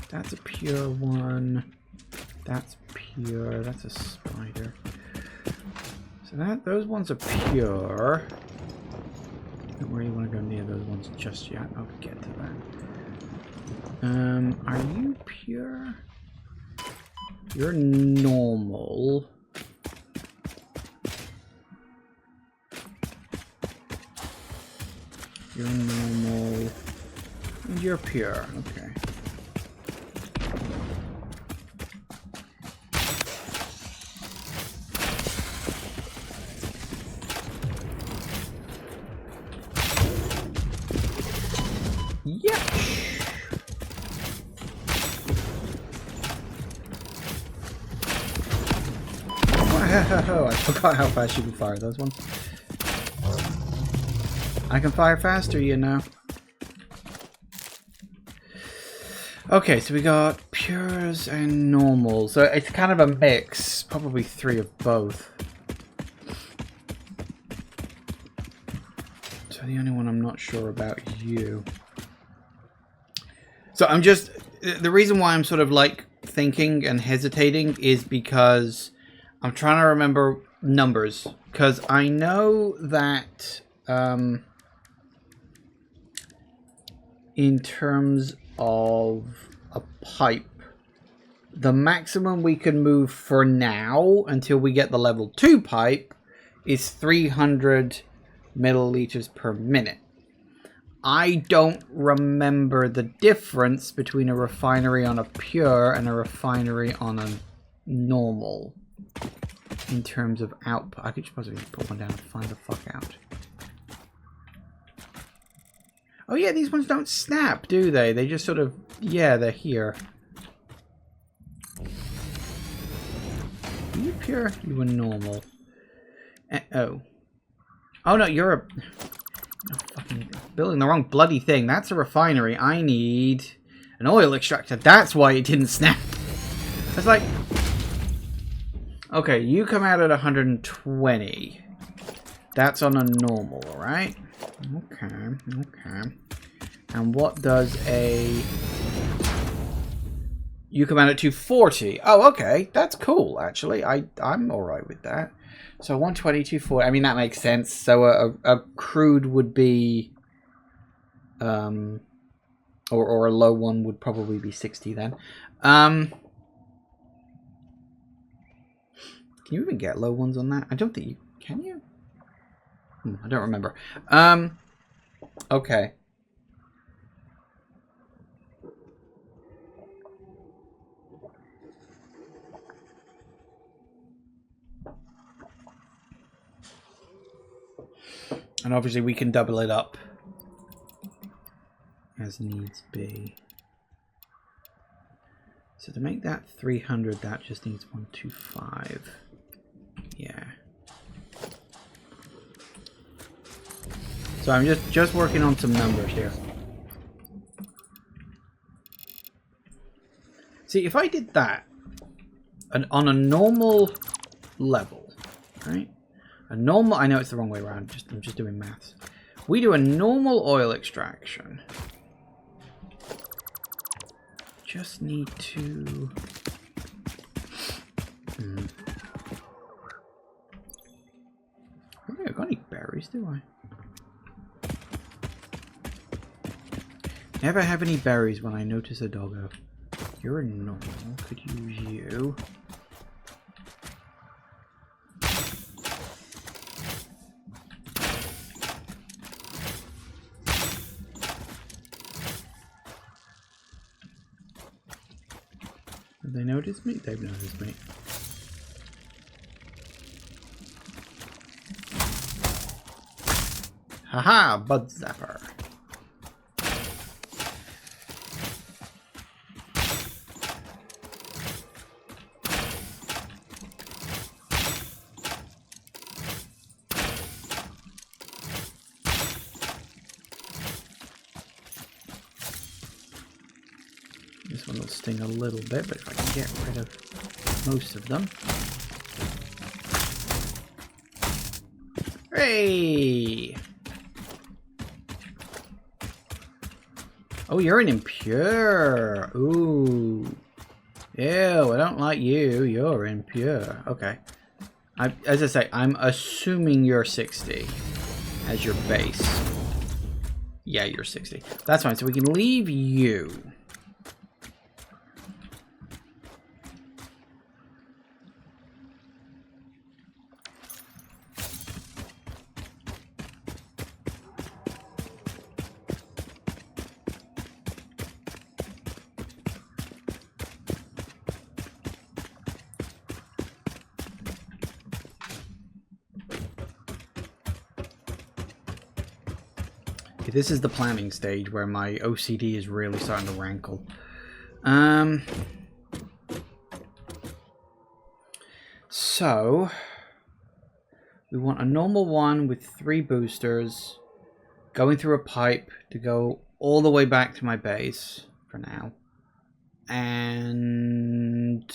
That's a pure one. That's pure. That's a spider. So those ones are pure. Don't really want to go near those ones just yet. I'll get to that. Are you pure? You're normal. You're normal. You're pure, okay. Yeah. Oh, I forgot how fast you can fire those ones. I can fire faster, you know. Okay, so we got pures and normals. So it's kind of a mix. Probably 3 of both. So the only one I'm not sure about you. So I'm just... The reason why I'm sort of like thinking and hesitating is because I'm trying to remember numbers. Because I know that in terms of a pipe, the maximum we can move for now until we get the level 2 pipe is 300 milliliters per minute. I don't remember the difference between a refinery on a pure and a refinery on a normal in terms of output. I could just possibly put one down and find the fuck out. Oh yeah, these ones don't snap, do they? They just sort of... Yeah, they're here. Are you pure? You were normal. Oh. Oh no, you're a... Oh, fucking building the wrong bloody thing. That's a refinery. I need an oil extractor. That's why it didn't snap. It's like... Okay, you come out at 120. That's on a normal, right? Okay, okay. And what does a... You come out at 240. Oh, okay. That's cool, actually. I'm alright with that. So 120, 240. I mean, that makes sense. So a crude would be... or a low one would probably be 60 then. Can you even get low ones on that? I don't think you... Can you? I don't remember. Okay. And obviously we can double it up as needs be. So to make that 300, that just needs 125. Yeah. So I'm just working on some numbers here. See, if I did that on a normal level, right? A normal, I know it's the wrong way around, I'm just doing maths. We do a normal oil extraction. Just need to... I don't think I've got any berries, do I? Never have any berries when I notice a doggo. You're a normal, could use you. Have they noticed me? They've noticed me. Haha, Bud Zapper. This one will sting a little bit, but if I can get rid of most of them. Hey! Oh, you're an impure. Ooh. Ew, I don't like you. You're impure. Okay. As I say, I'm assuming you're 60 as your base. Yeah, you're 60. That's fine. So we can leave you. Okay, this is the planning stage where my OCD is really starting to rankle. So we want a normal one with 3 boosters going through a pipe to go all the way back to my base for now. And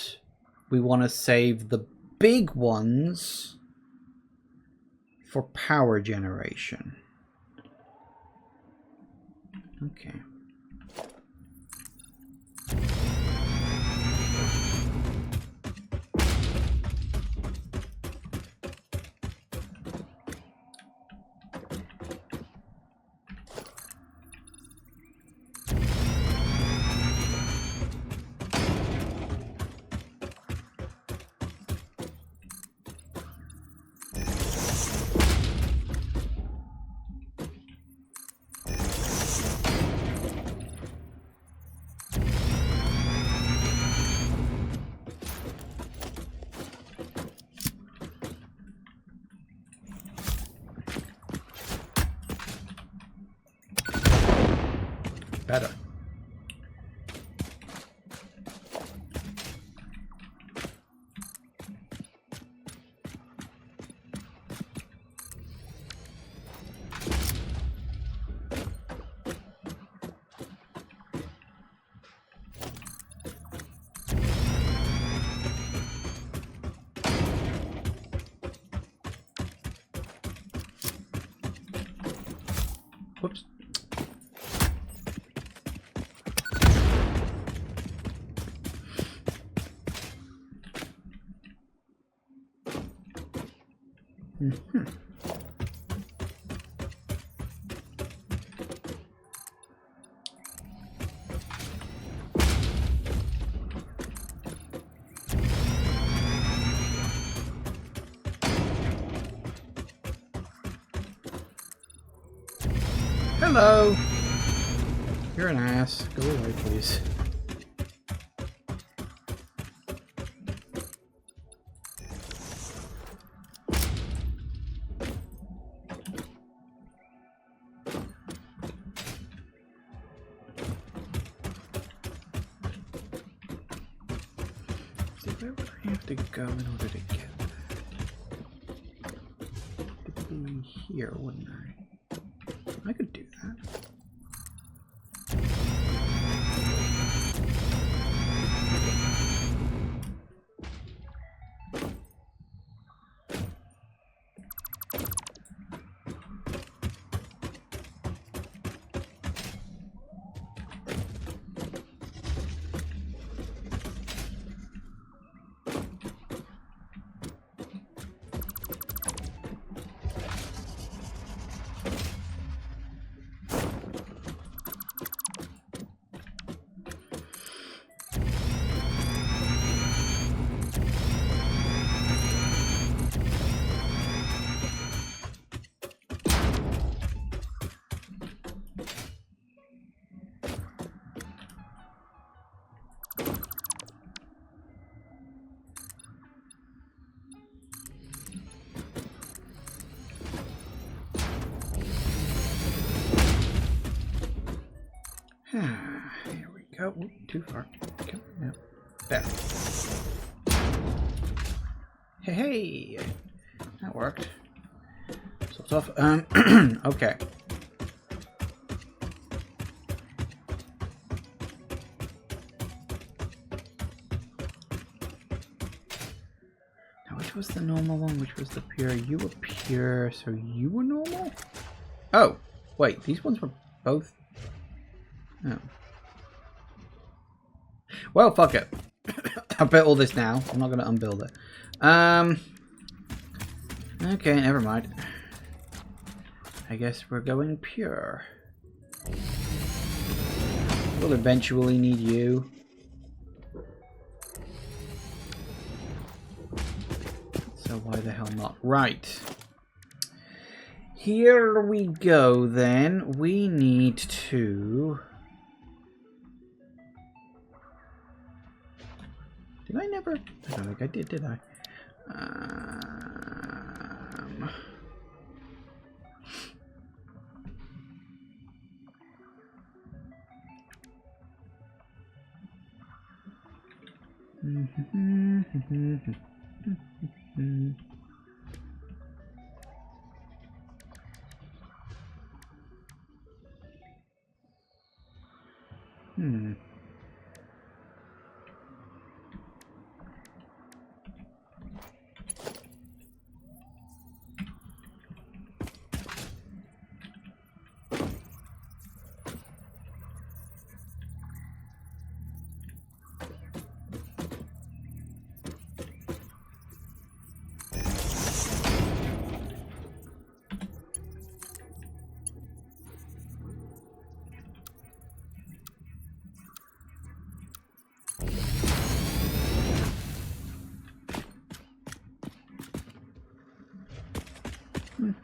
we want to save the big ones for power generation. Okay. Better. Whoops. Hello. You're an ass. Go away, please. See, where would I have to go in order to get that? It'd be here, wouldn't I? I could do that. Here we go. Ooh, too far. Come on, no. There. Hey, hey! That worked. Sort of. Okay. Now, which was the normal one? Which was the pure? You were pure, so you were normal? Oh, wait. These ones were both... Oh. Well, fuck it. I built all this now. I'm not going to unbuild it. Okay, never mind. I guess we're going pure. We'll eventually need you. So why the hell not? Right. Here we go then. We need to... Did I never? I don't think I did I?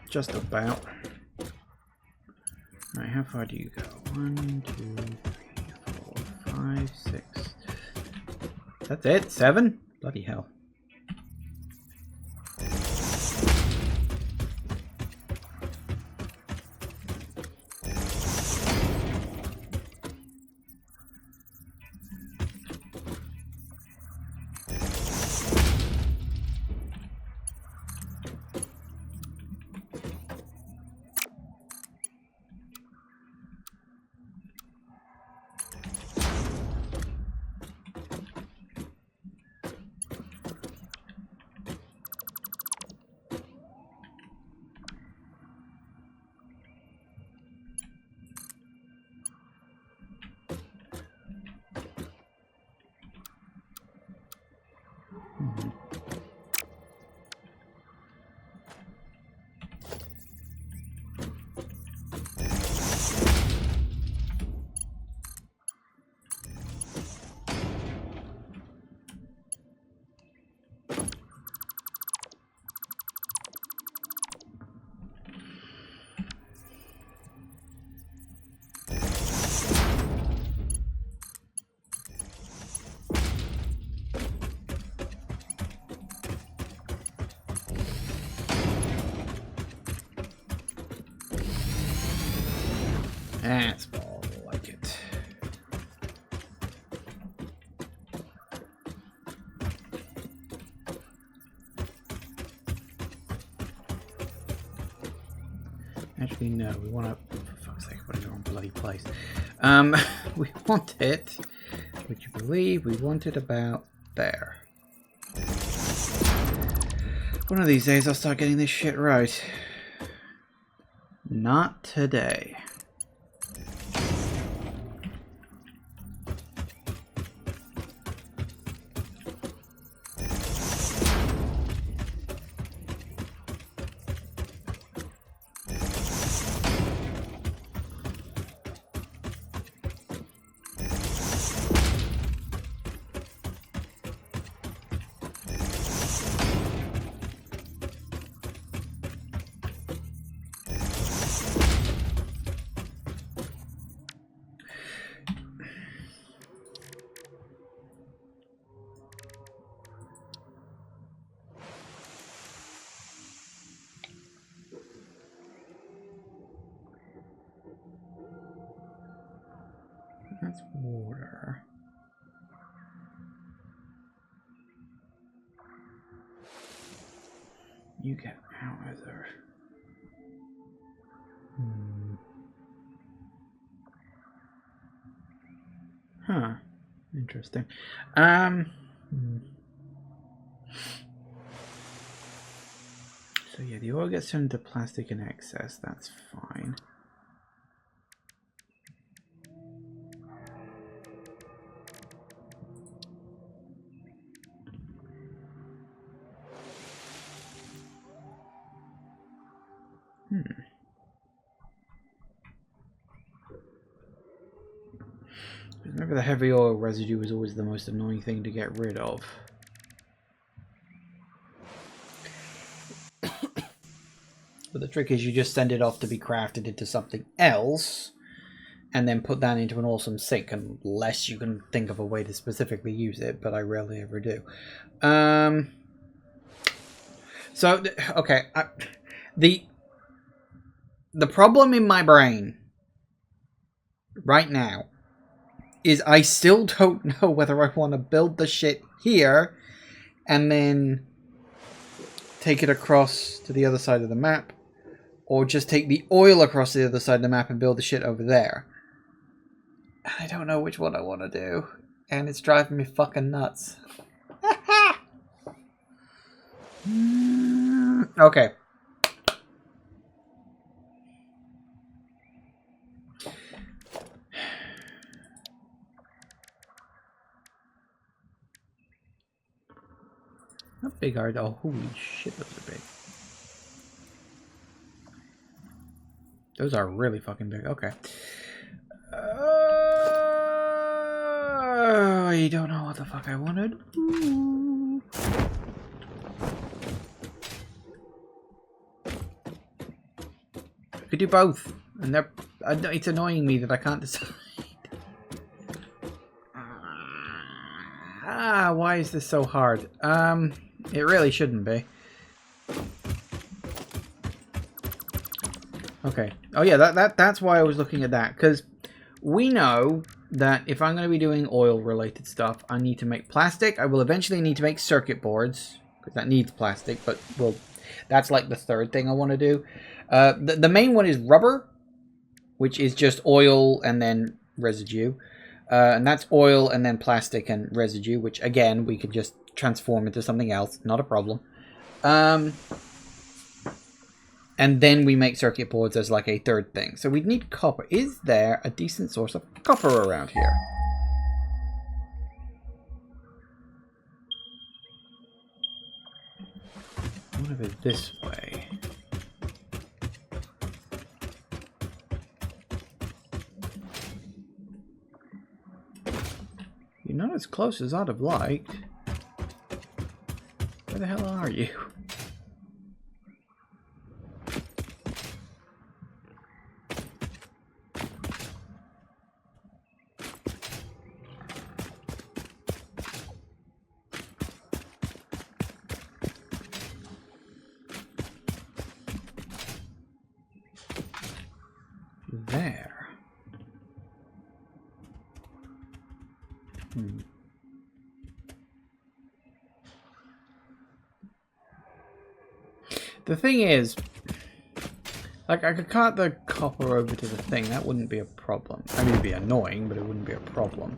Just about. Right, how far do you go? 1, 2, 3, 4, 5, 6. That's it? 7? Bloody hell. That's more like it. Actually, no, we want to, for fuck's sake, put it in the wrong bloody place. We want it, would you believe, we want it about there. One of these days I'll start getting this shit right. Not today. That's water. You get out of there. Huh. Interesting. So yeah, the oil gets turned into plastic in excess. That's fine. Remember, the heavy oil residue was always the most annoying thing to get rid of. But the trick is you just send it off to be crafted into something else, and then put that into an awesome sink, unless you can think of a way to specifically use it, but I rarely ever do. So, okay, the problem in my brain right now is I still don't know whether I want to build the shit here and then take it across to the other side of the map, or just take the oil across the other side of the map and build the shit over there. I don't know which one I want to do, and it's driving me fucking nuts. Okay. How big are they? Oh, holy shit, those are big. Those are really fucking big. Okay. I don't know what the fuck I wanted. Ooh. I could do both, and it's annoying me that I can't decide. Why is this so hard? It really shouldn't be. Okay. Oh yeah, that's why I was looking at that, because we know that if I'm going to be doing oil-related stuff, I need to make plastic. I will eventually need to make circuit boards, because that needs plastic, but well, that's like the third thing I want to do. The main one is rubber, which is just oil and then residue. And that's oil and then plastic and residue, which again, we could just transform into something else. Not a problem. And then we make circuit boards as like a third thing. So we'd need copper. Is there a decent source of copper around here? What if it's this way? You're not as close as I'd have liked. Where the hell are you? There. The thing is, like, I could cut the copper over to the thing. That wouldn't be a problem. I mean, it'd be annoying, but it wouldn't be a problem.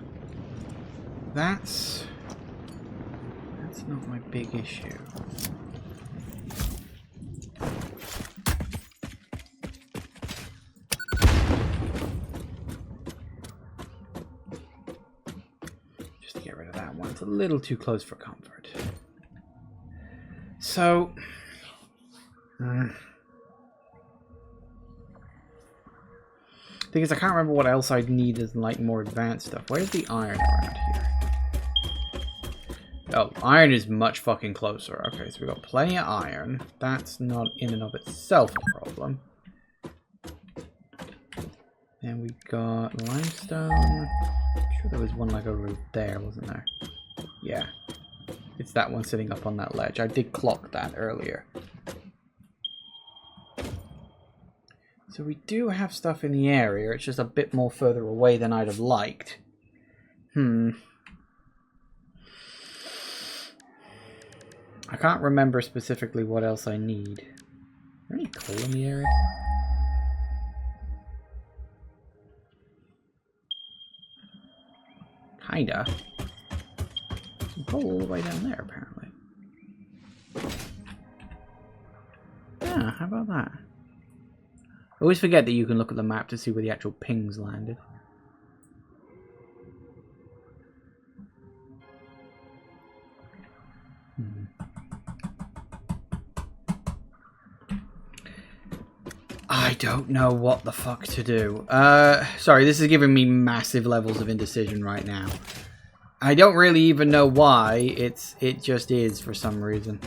That's not my big issue. Just to get rid of that one. It's a little too close for comfort. So... thing is, I can't remember what else I'd need as like more advanced stuff. Where's the iron around here? Oh, iron is much fucking closer. Okay, so we've got plenty of iron. That's not in and of itself a problem. And we got limestone. I'm sure there was one like over there, wasn't there? Yeah. It's that one sitting up on that ledge. I did clock that earlier. So we do have stuff in the area, it's just a bit more further away than I'd have liked. I can't remember specifically what else I need. Is there any coal in the area? Kinda. Some coal all the way down there, apparently. Yeah, how about that? I always forget that you can look at the map to see where the actual pings landed. I don't know what the fuck to do. Sorry, this is giving me massive levels of indecision right now. I don't really even know why. It just is for some reason.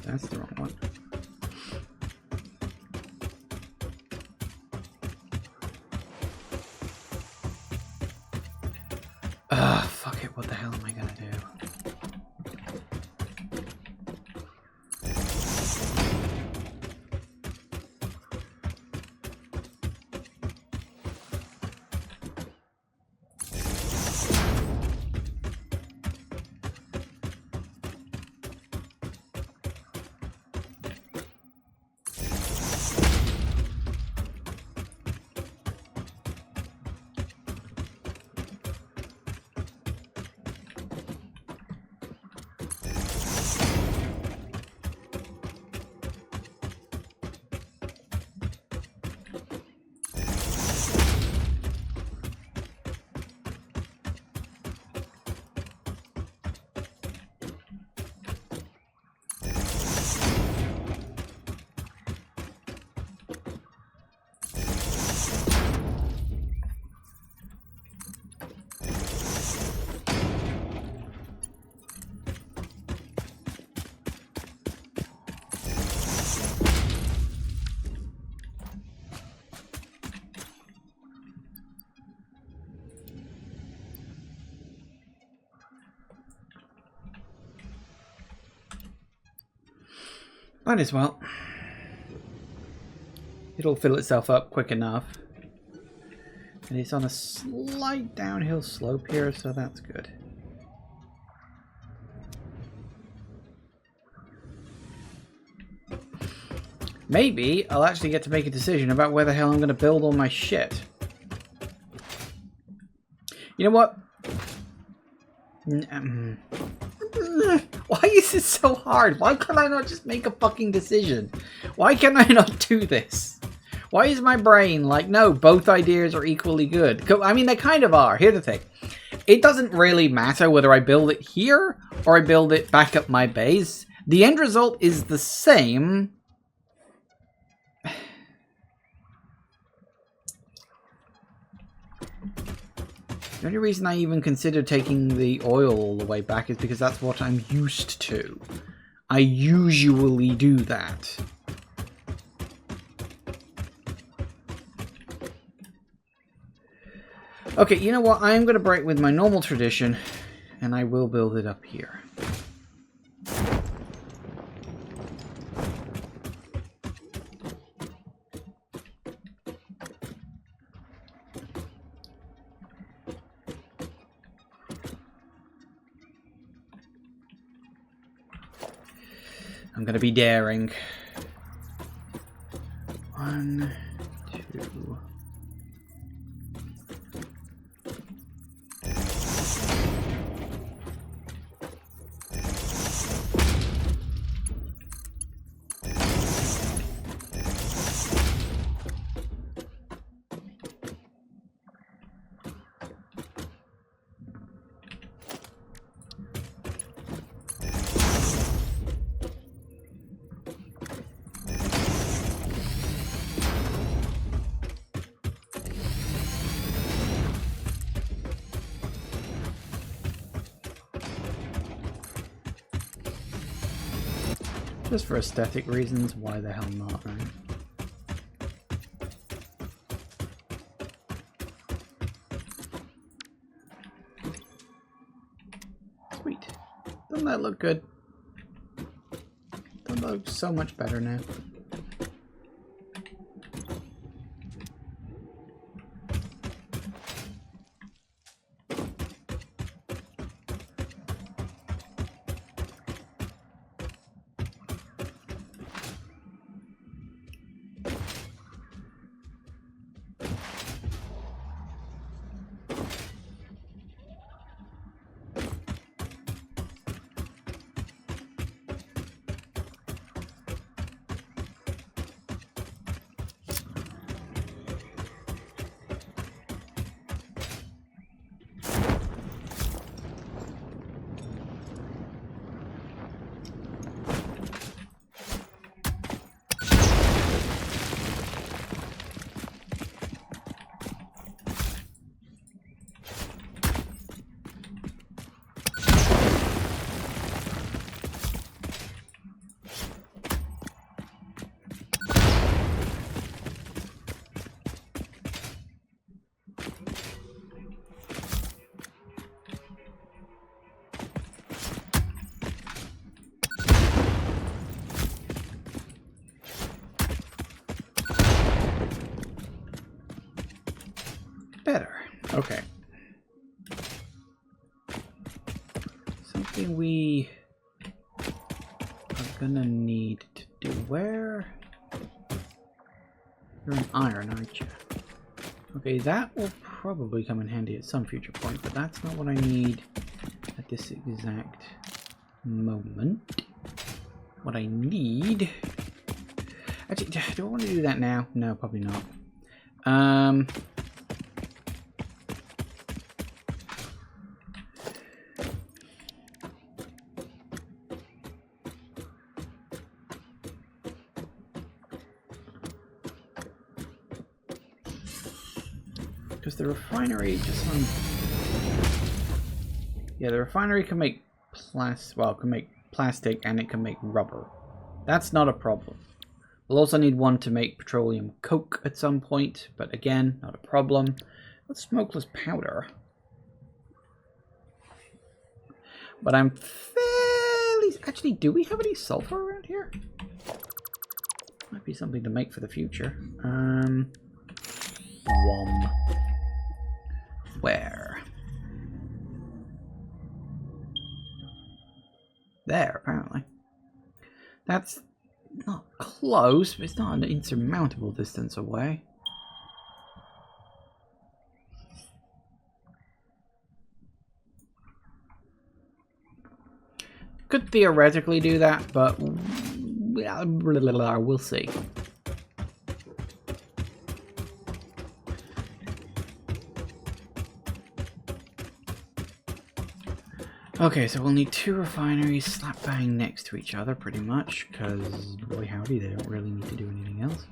That's the wrong one. Fuck it. What the hell am I gonna do? Might as well. It'll fill itself up quick enough. And it's on a slight downhill slope here, so that's good. Maybe I'll actually get to make a decision about where the hell I'm going to build all my shit. You know what? Why is it so hard? Why can I not just make a fucking decision? Why can I not do this? Why is my brain like, no, both ideas are equally good? I mean, they kind of are. Here's the thing. It doesn't really matter whether I build it here or I build it back up my base. The end result is the same. The only reason I even consider taking the oil all the way back is because that's what I'm used to. I usually do that. Okay, you know what? I am going to break with my normal tradition, and I will build it up here. I'm going to be daring. 1, 2... Just for aesthetic reasons, why the hell not, right? Sweet. Doesn't that look good? That looks so much better now. Okay. Something we are gonna need to do. Where? You're an iron, aren't you? Okay, that will probably come in handy at some future point, but that's not what I need at this exact moment. What I need... Actually, do I want to do that now? No, probably not. Because the refinery just on... Yeah, the refinery can make can make plastic and it can make rubber. That's not a problem. We'll also need one to make petroleum coke at some point, but again, not a problem. What's smokeless powder? But I'm fairly... Actually, do we have any sulfur around here? Might be something to make for the future. Where? There, apparently. That's not close, but it's not an insurmountable distance away. Could theoretically do that, but we'll see. Okay, so we'll need two refineries slap bang next to each other, pretty much, because, boy howdy, they don't really need to do anything else.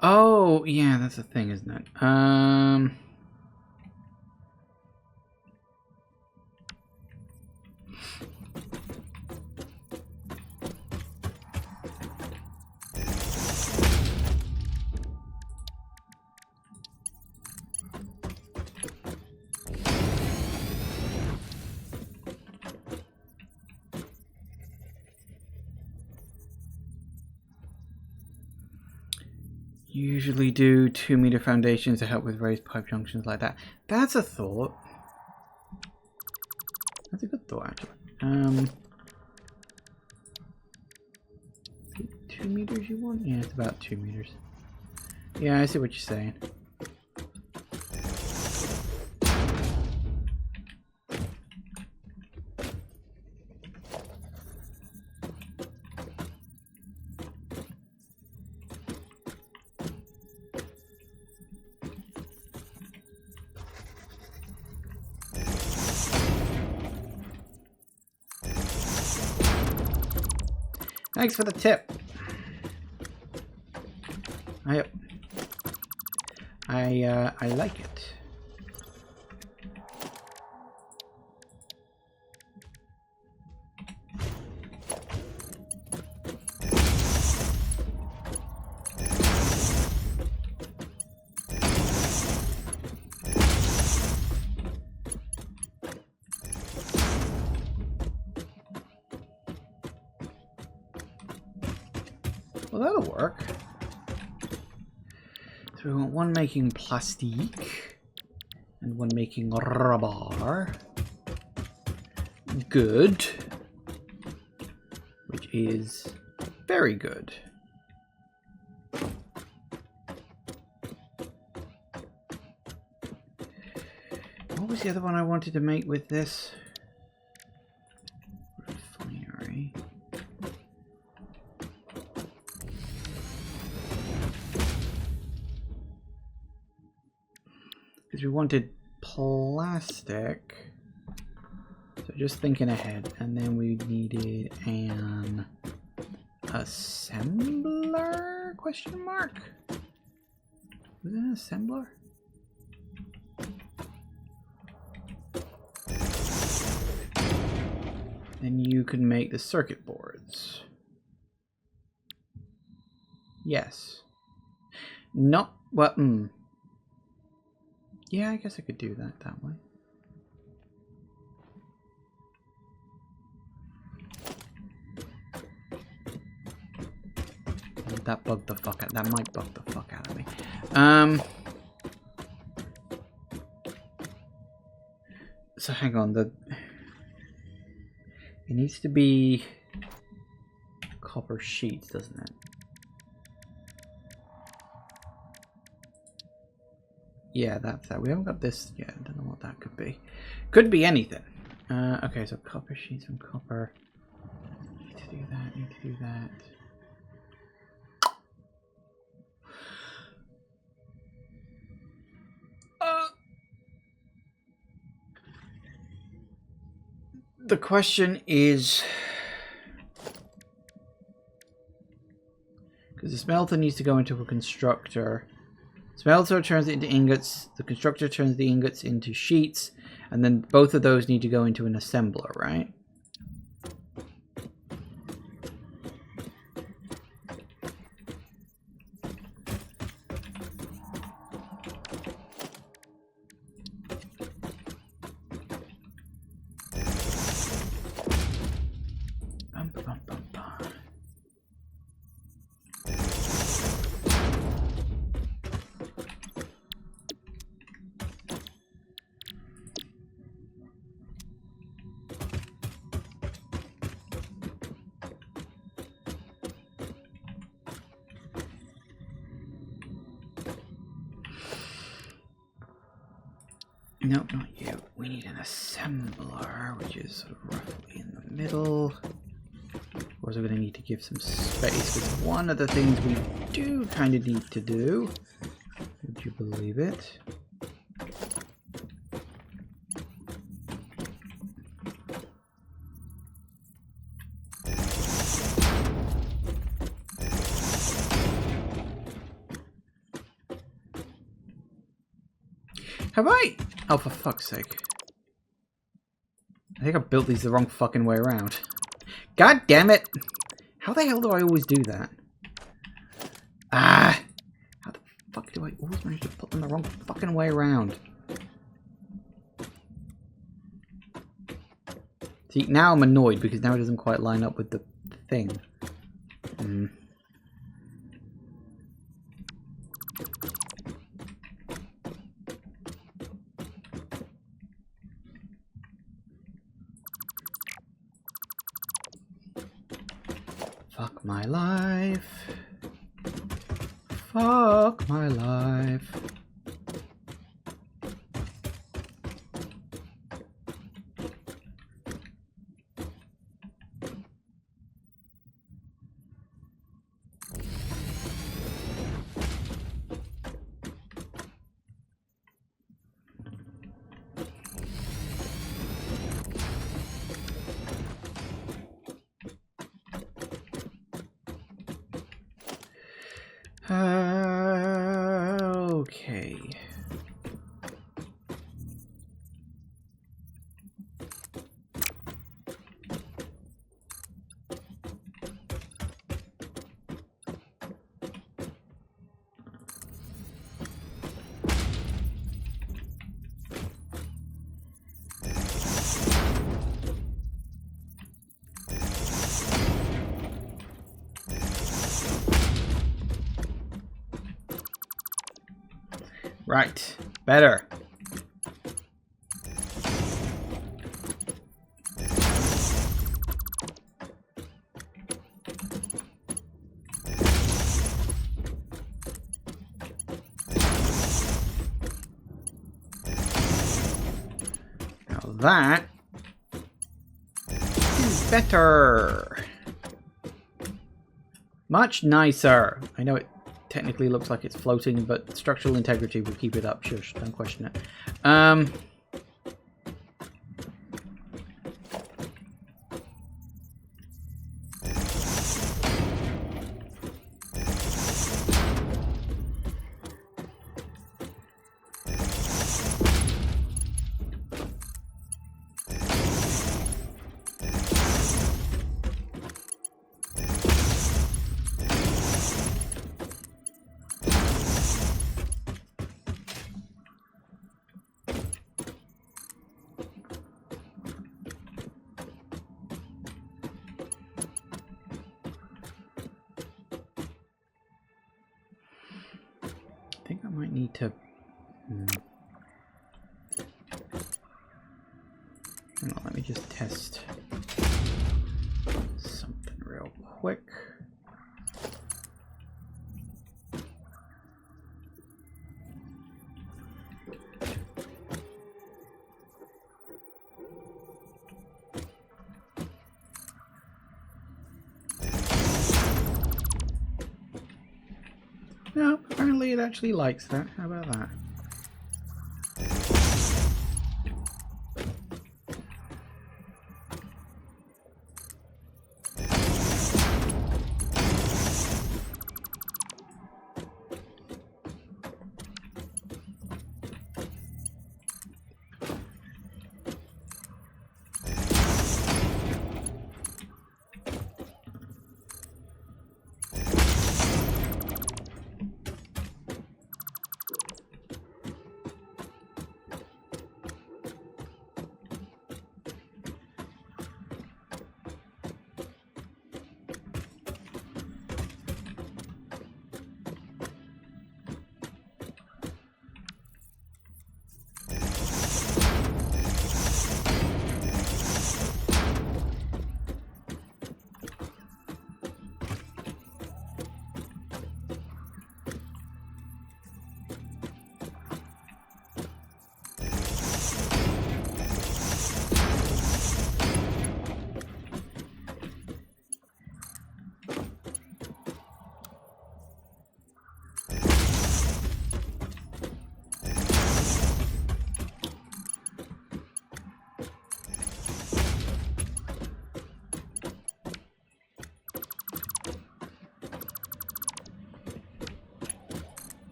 Oh, yeah, that's the thing, isn't it? Usually do 2-meter foundations to help with raised pipe junctions like that. That's a thought. That's a good thought, actually. 2 meters you want? Yeah, it's about 2 meters. Yeah, I see what you're saying. Thanks for the tip. I like it. Well, that'll work. So we want one making plastique and one making rubber. Good. Which is very good. What was the other one I wanted to make with this? Refinery. Because we wanted plastic. So just thinking ahead. And then we needed an assembler? Question mark? Was it an assembler? Then you can make the circuit boards. Yes. Not well. Yeah, I guess I could do that way. That bugged the fuck out. That might bug the fuck out of me. So hang on. It needs to be copper sheets, doesn't it? Yeah, that's that. We haven't got this yet. I don't know what that could be. Could be anything. Okay, so copper sheets and copper. Need to do that. Need to do that. The question is, because the smelter needs to go into a constructor. Smelter turns it into ingots. The constructor turns the ingots into sheets, and then both of those need to go into an assembler, right? No, not you. We need an assembler, which is sort of roughly in the middle. Of course, we're going to need to give some space, because one of the things we do kind of need to do, would you believe it? Have I? Oh, for fuck's sake. I think I built these the wrong fucking way around. God damn it! How the hell do I always do that? Ah! How the fuck do I always manage to put them the wrong fucking way around? See, now I'm annoyed because now it doesn't quite line up with the thing. Fuck my life. Fuck my life. Okay. Right. Better. Now that is better. Much nicer. I know it technically looks like it's floating, but structural integrity will keep it up. Shush, don't question it. think I might need to... Hang on, let me just test something real quick. No, apparently it actually likes that. How about that?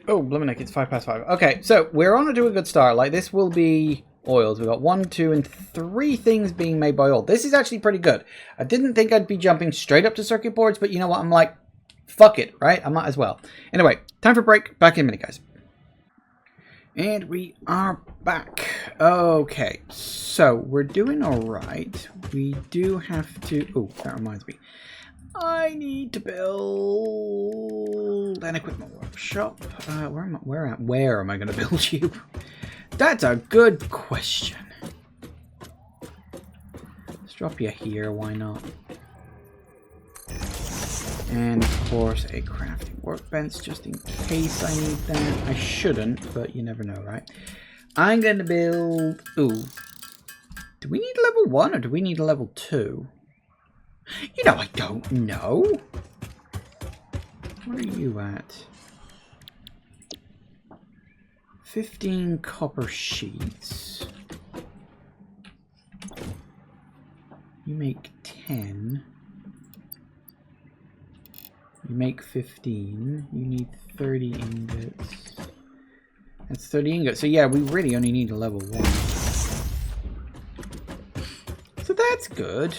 Oh, Bliminick, it's 5 past 5. Okay, so we're on to a good start. Like, this will be oils. We've got 1, 2, and 3 things being made by oil. This is actually pretty good. I didn't think I'd be jumping straight up to circuit boards, but you know what? I'm like, fuck it, right? I might as well. Anyway, time for a break. Back in a minute, guys. And we are back. Okay, so we're doing all right. We do have to... Oh, that reminds me. I need to build an equipment workshop. Where am I going to build you? That's a good question. Let's drop you here. Why not? And of course, a crafting workbench just in case I need that. I shouldn't, but you never know, right? I'm going to build... Ooh. Do we need level 1 or do we need a level 2? You know, I don't know. What are you at? 15 copper sheets. You make 10. You make 15. You need 30 ingots. That's 30 ingots. So yeah, we really only need a level 1. So that's good.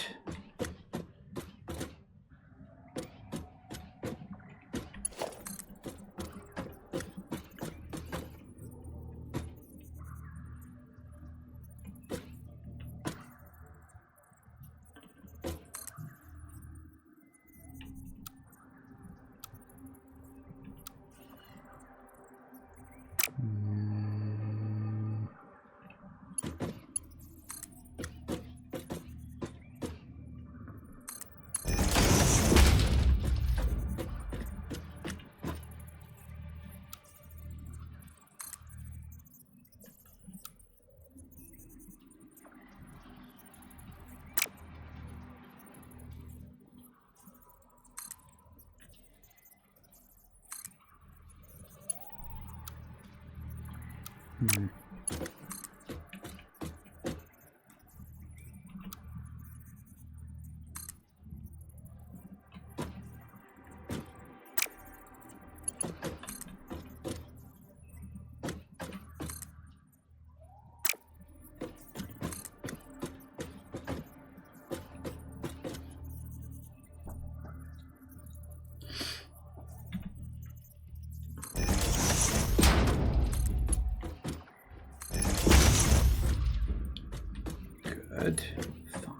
Good.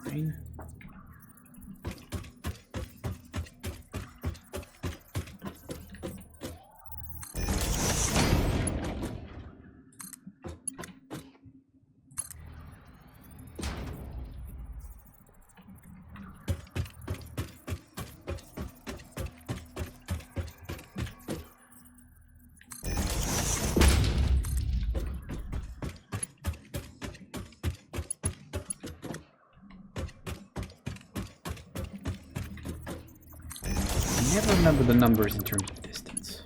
Fine. never remember the numbers in terms of distance.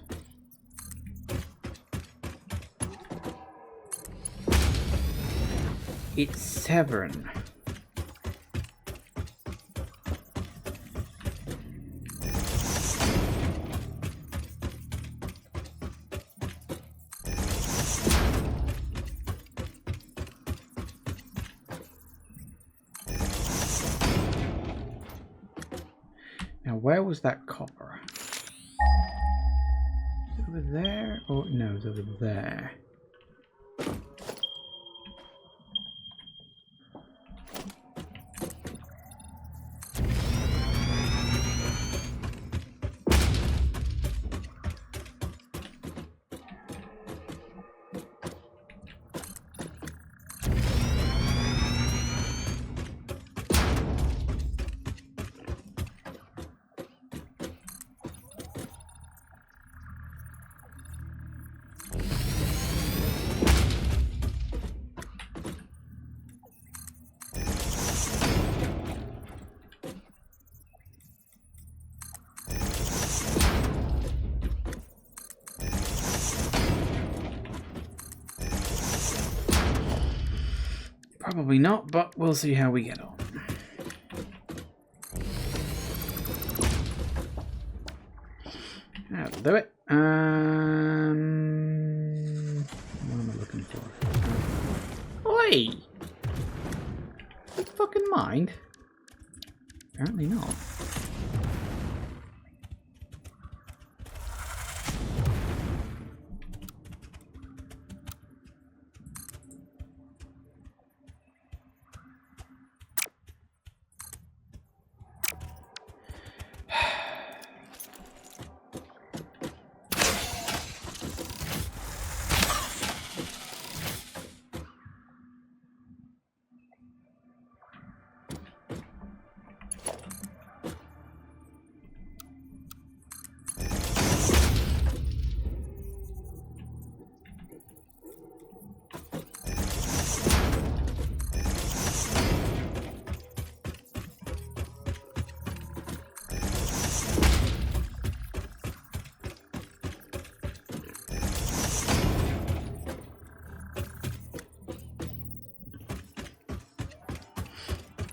It's 7. Now, where was that copper? Over there? Oh, no, it's over there. Probably not, but we'll see how we get on. That'll do it. What am I looking for? Oi! You fucking mind? Apparently not.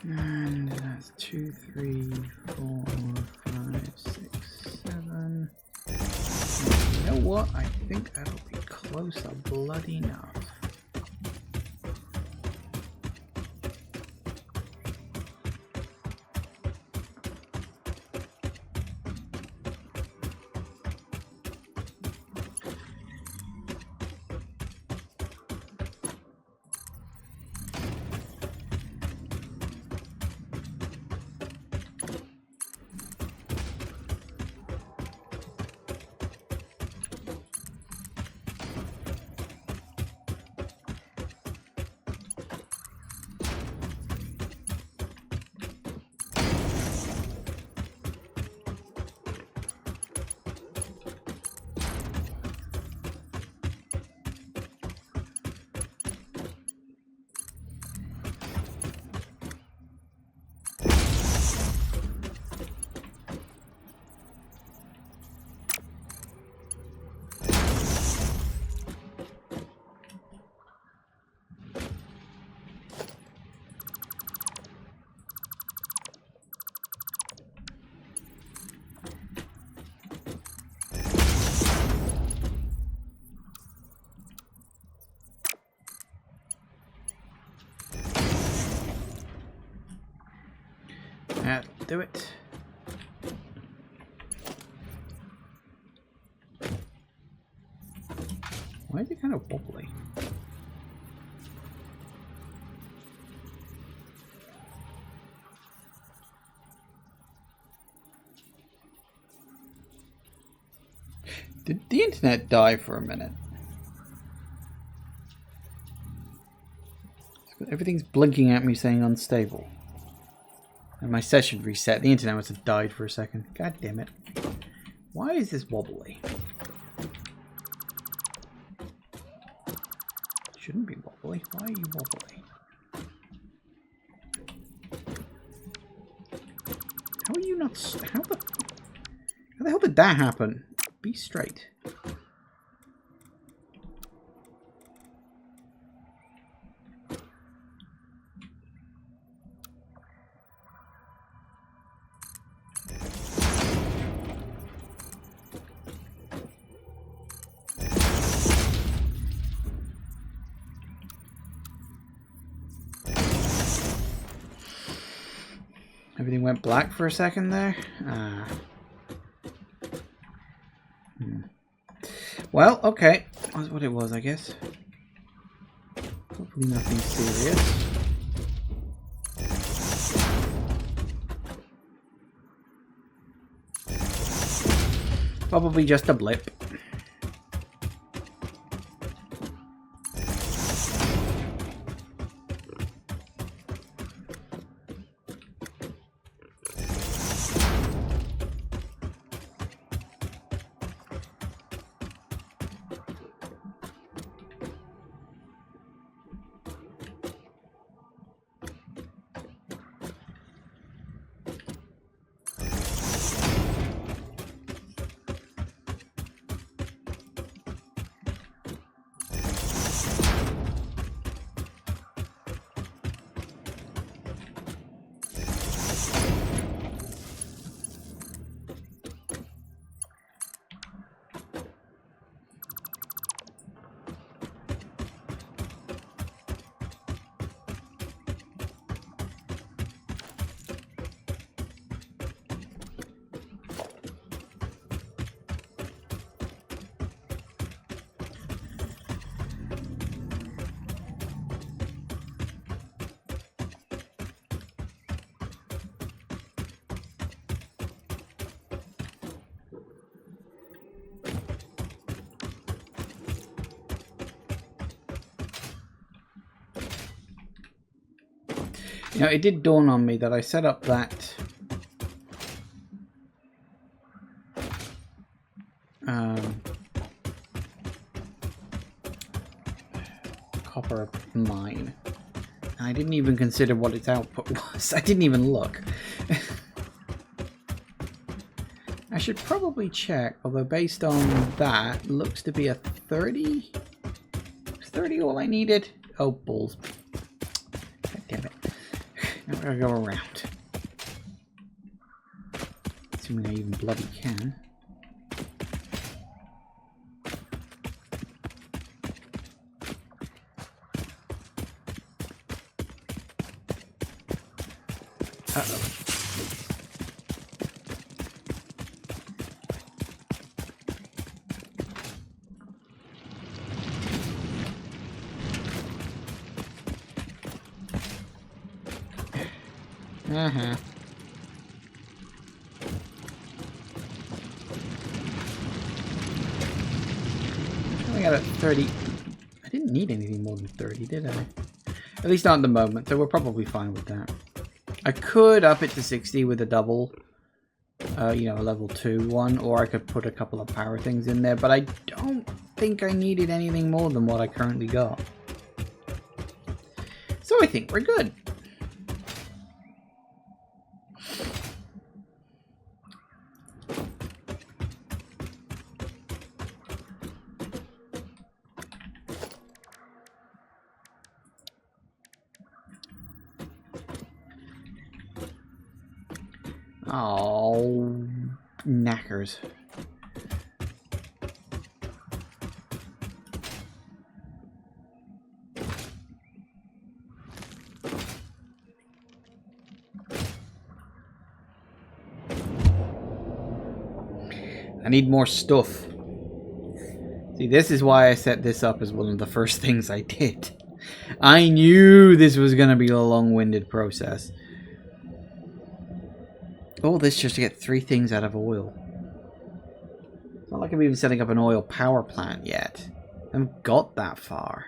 And that's 2, 3, 4, 5, 6, 7. And you know what? I think that'll be close or bloody enough. That'll do it. Why is it kind of wobbly? Did the internet die for a minute? Everything's blinking at me saying unstable. And my session reset. The internet must have died for a second. God damn it. Why is this wobbly? Shouldn't be wobbly. Why are you wobbly? How are you not... How the... How the hell did that happen? Be straight. Everything went black for a second there. Well, okay. That's what it was, I guess. Hopefully nothing serious. Probably just a blip. You know, it did dawn on me that I set up that copper mine. I didn't even consider what its output was. I didn't even look. I should probably check, although based on that, looks to be a 30? 30 all I needed? Oh, balls. God damn it. Now I gotta go around. Assuming I even bloody can. Uh-oh. Uh-huh. I got a 30. I didn't need anything more than 30, did I? At least not at the moment, so we're probably fine with that. I could up it to 60 with a double, you know, a level 2 one, or I could put a couple of power things in there, but I don't think I needed anything more than what I currently got. So I think we're good. Oh, knackers. I need more stuff. See, this is why I set this up as one of the first things I did. I knew this was going to be a long-winded process. All this just to get 3 things out of oil. It's not like I'm even setting up an oil power plant yet. I haven't got that far.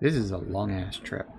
This is a long-ass trip.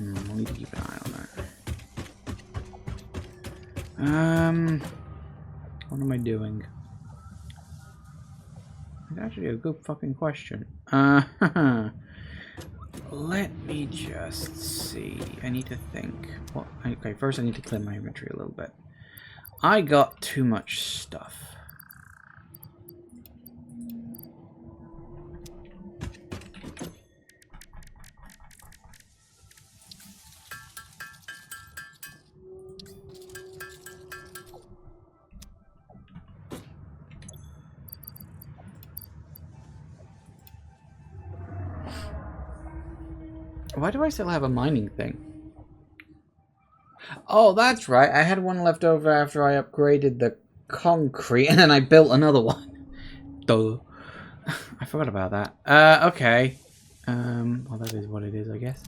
We'll need to keep an eye on that. What am I doing? It's actually a good fucking question. Let me just see. I need to think. Well, okay, first I need to clear my inventory a little bit. I got too much stuff. Why do I still have a mining thing? Oh, that's right. I had one left over after I upgraded the concrete, and then I built another one. Duh. I forgot about that. Okay. Well, that is what it is, I guess.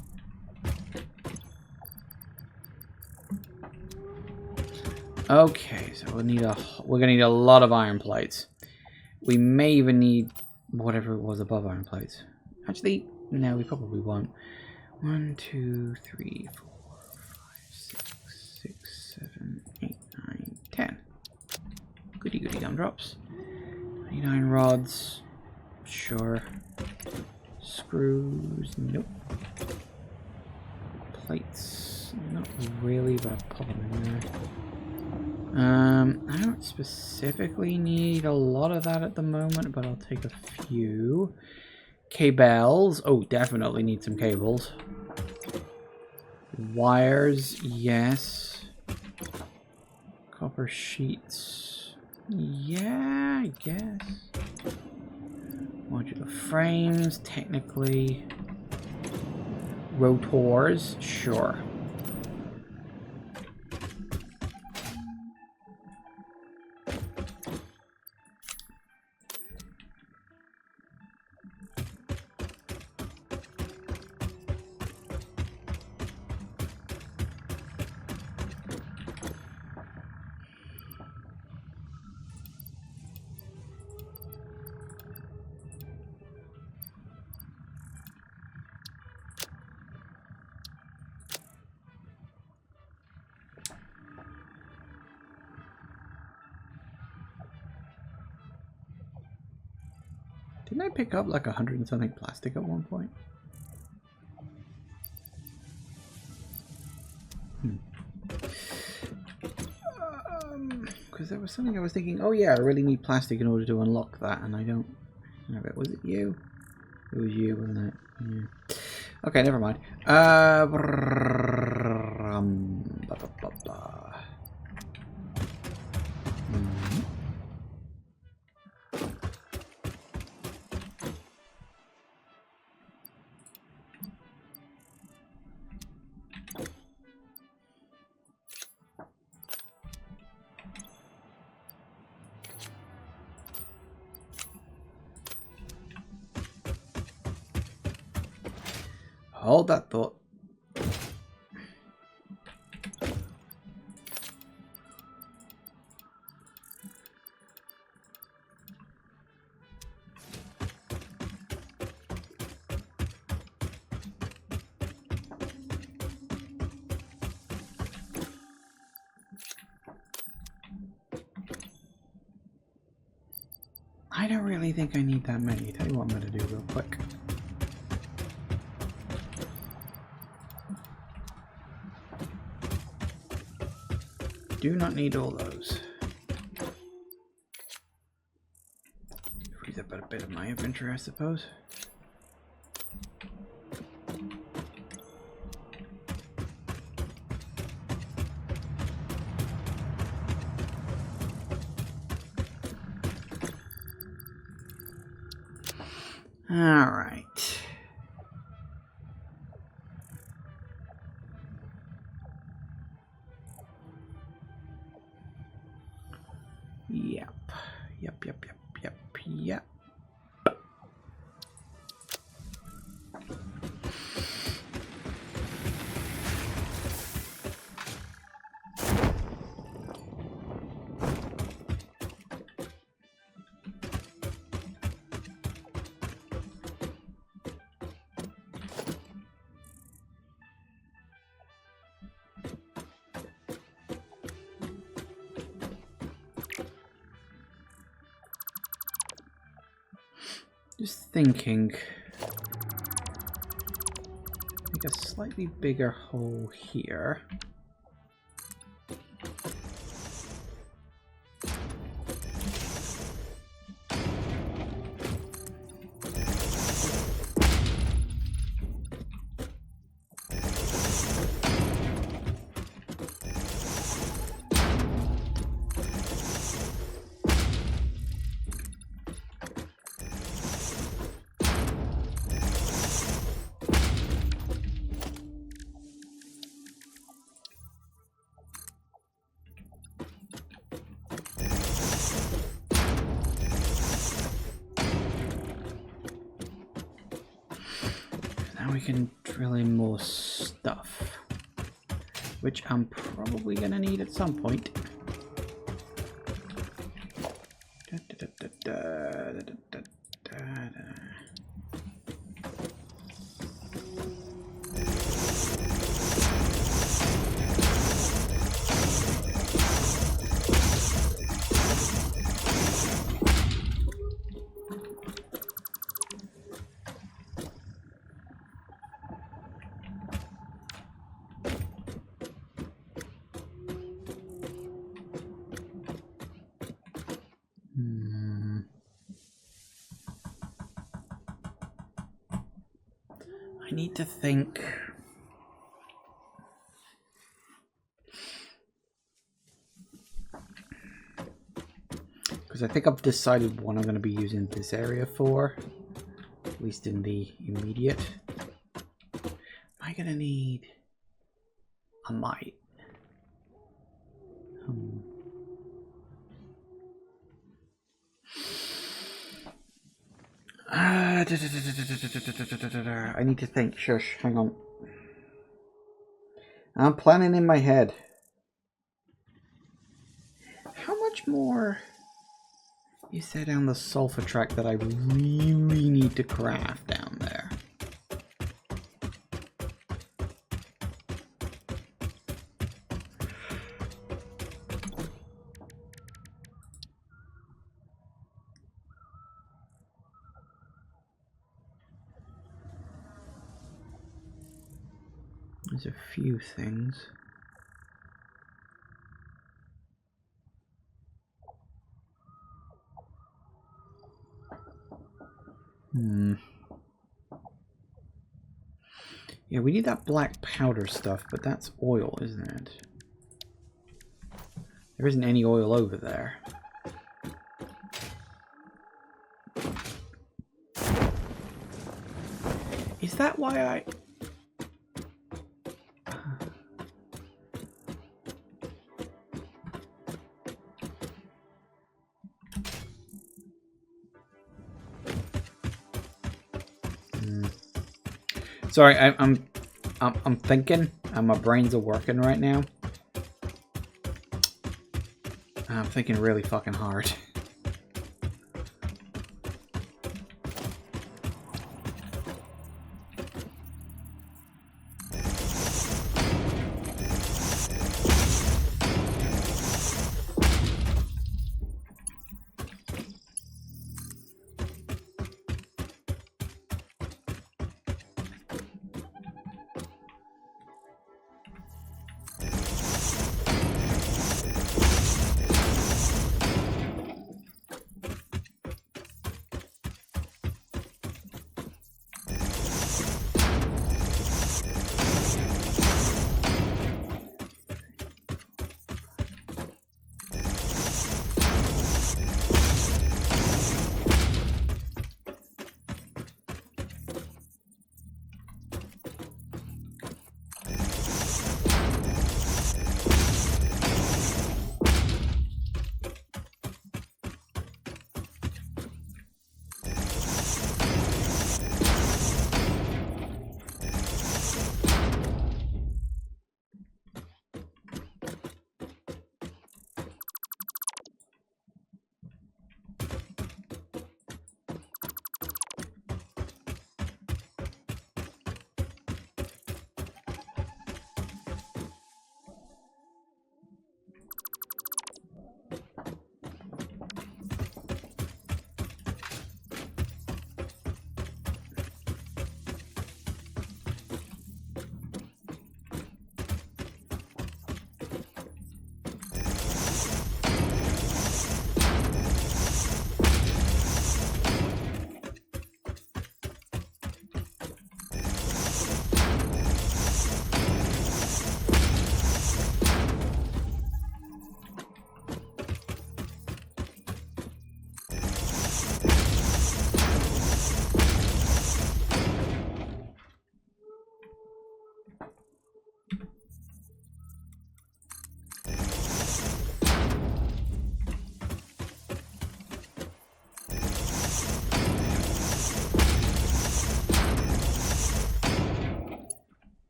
Okay, so we're gonna need a lot of iron plates. We may even need whatever it was above iron plates. Actually, no, we probably won't. 1, 2, 3, 4, 5, 6, 7, 8, 9, 10. Goody goody gumdrops. 29 rods. Sure. Screws. Nope. Plates. Not really, but I'll pop them in there. I don't specifically need a lot of that at the moment, but I'll take a few. Cables. Oh, definitely need some cables. Wires, yes. Copper sheets. Yeah, I guess. Modular frames, technically. Rotors, sure. Didn't I pick up like 100 and something plastic at one point? Because there was something I was thinking, oh yeah, I really need plastic in order to unlock that, and I don't have it. Was it you? It was you, wasn't it? Yeah. Okay, never mind. Hold that thought. I don't really think I need that many. Tell you what I'm going to do real quick. Do not need all those. Freeze up a bit of my inventory, I suppose. Alright. Yep. Yep. Just thinking, make a slightly bigger hole here. We can drill in more stuff, which I'm probably gonna need at some point. I need to think. Because I think I've decided what I'm going to be using this area for, at least in the immediate. Am I going to need? I might. I need to think. Shush, hang on. I'm planning in my head. How much more is there down the sulfur track that I really need to craft down there? There's a few things. Yeah, we need that black powder stuff, but that's oil, isn't it? There isn't any oil over there. Is that why I... Sorry, I'm thinking, and my brains are working right now. I'm thinking really fucking hard.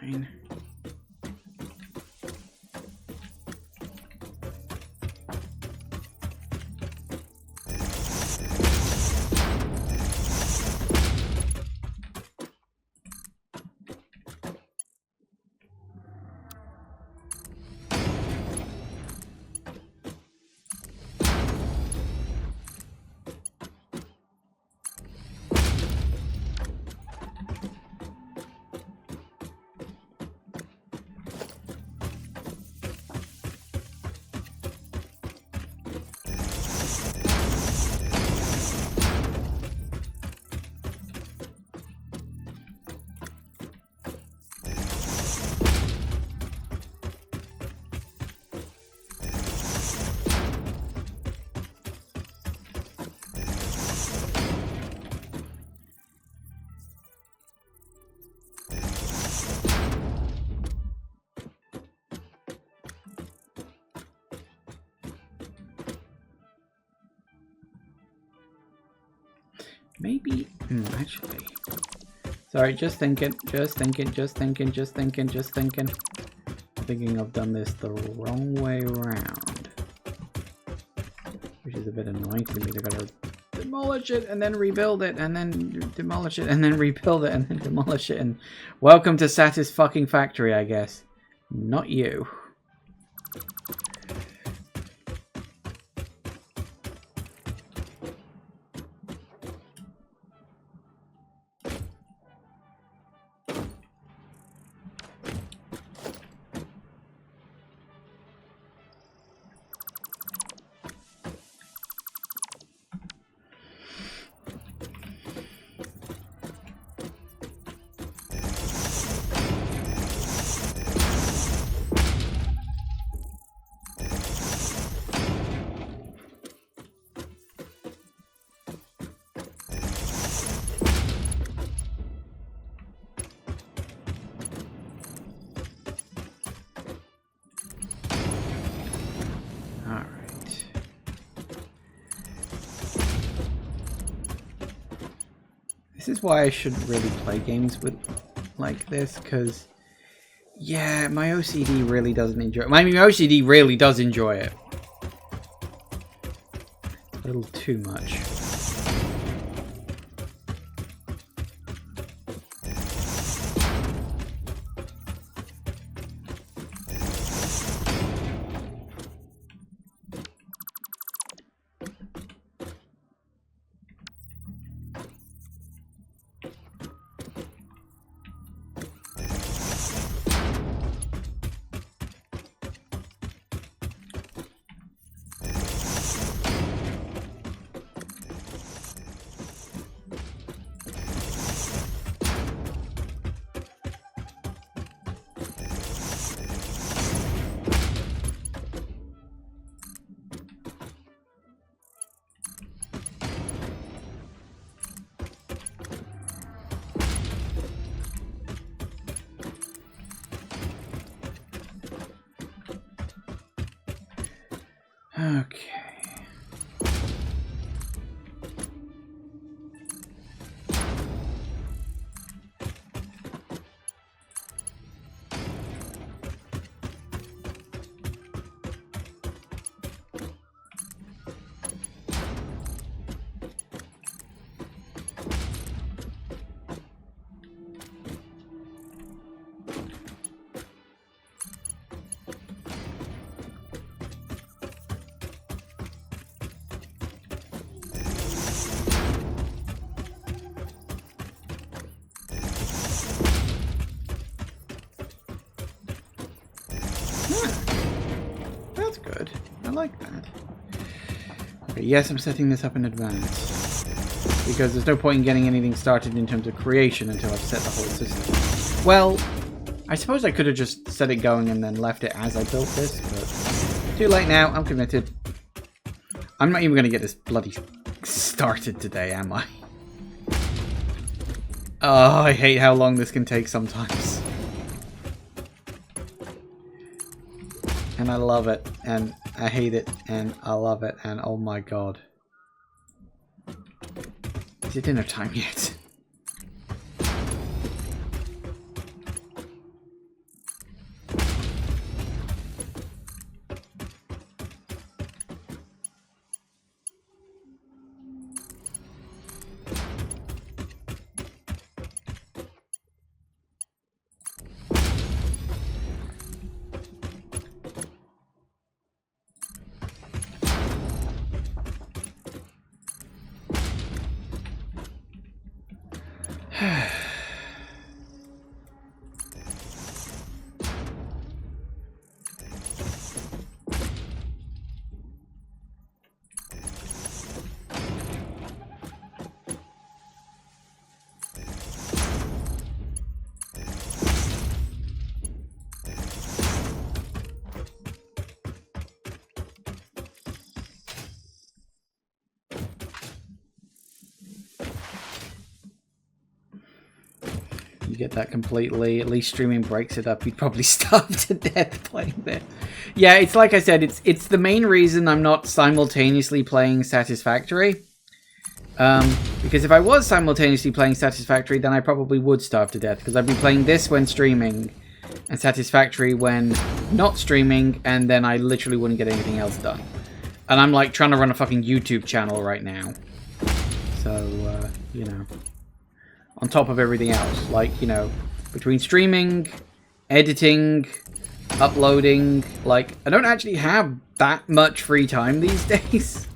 fine. Maybe, actually. Sorry, just thinking. I think I've done this the wrong way around. Which is a bit annoying for me. I gotta demolish it and then rebuild it and then demolish it and then rebuild it and then demolish it and welcome to Satisfactory, I guess. Not you. This is why I shouldn't really play games with like this, because yeah, my OCD really doesn't enjoy it. I mean, my OCD really does enjoy it. A little too much. Okay. That's good. I like that. Okay, yes, I'm setting this up in advance. Because there's no point in getting anything started in terms of creation until I've set the whole system. Well, I suppose I could have just set it going and then left it as I built this, but too late now. I'm committed. I'm not even going to get this bloody started today, am I? Oh, I hate how long this can take sometimes. And I love it, and I hate it, and I love it, and oh my god. Is it dinner time yet? You get that completely. At least streaming breaks it up. You'd probably starve to death playing there. Yeah, it's like I said, it's the main reason I'm not simultaneously playing Satisfactory. Because if I was simultaneously playing Satisfactory, then I probably would starve to death. Because I'd be playing this when streaming, and Satisfactory when not streaming, and then I literally wouldn't get anything else done. And I'm like trying to run a fucking YouTube channel right now. So, you know. On top of everything else. Like, you know, between streaming, editing, uploading, like, I don't actually have that much free time these days.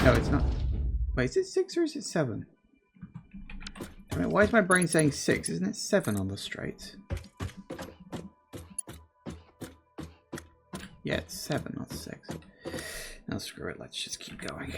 No, it's not. Wait, is it 6 or is it 7? I mean, why is my brain saying 6? Isn't it 7 on the straight? Yeah, it's 7, not 6. No, screw it. Let's just keep going.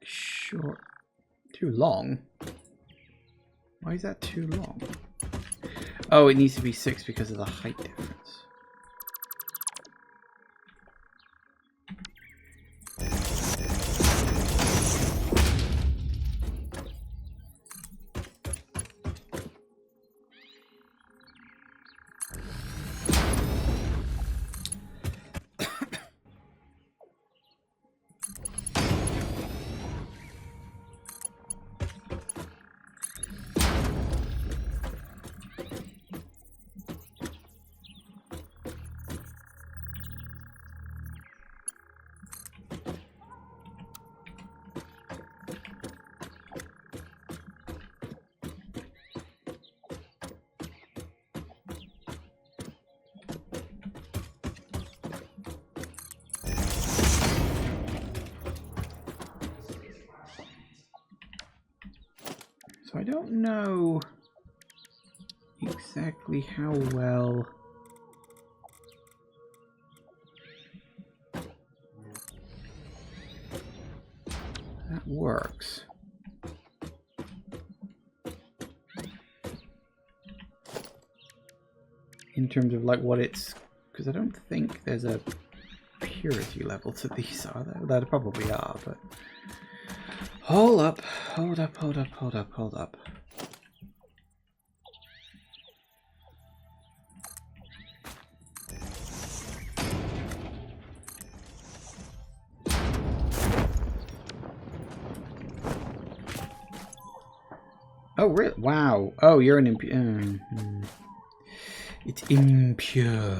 Short. Too long? Why is that too long? Oh, it needs to be 6 because of the height difference. don't know exactly how well that works. In terms of like what it's, because I don't think there's a purity level to these, are there? There probably are, but hold up. Oh, really? Wow. Oh, you're an impure. It's impure.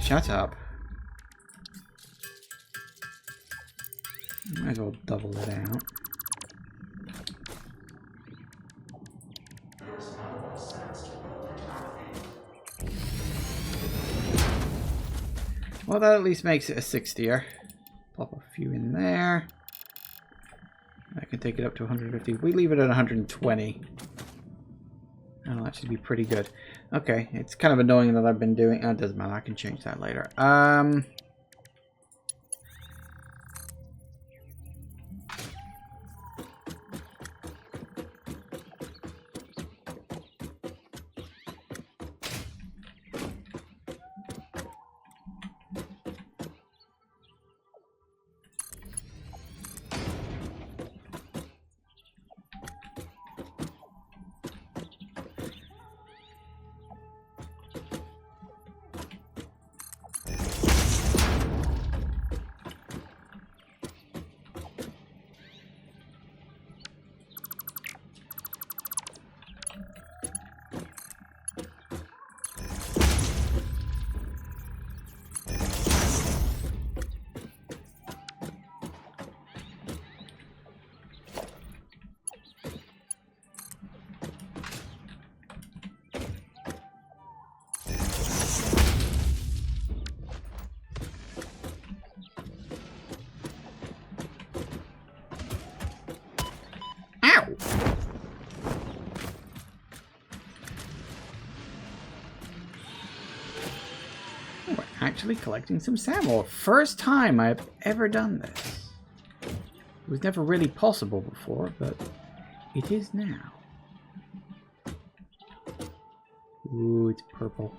Shut up. Might as well double it out. Well, that at least makes it a 60er. Pop a few in there. I can take it up to 150. We leave it at 120. That'll actually be pretty good. Okay, it's kind of annoying that I've been doing... Oh, it doesn't matter, I can change that later. We're actually collecting some salmon. First time I've ever done this. It was never really possible before, but it is now. Ooh, it's purple.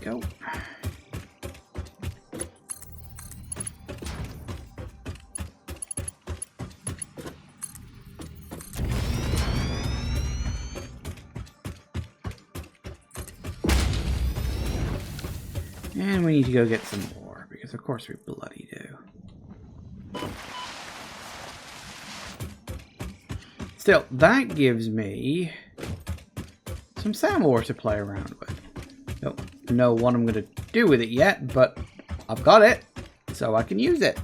Go. And we need to go get some more, because of course we bloody do. Still, that gives me some sand ore to play around with. Don't know what I'm going to do with it yet, but I've got it, so I can use it.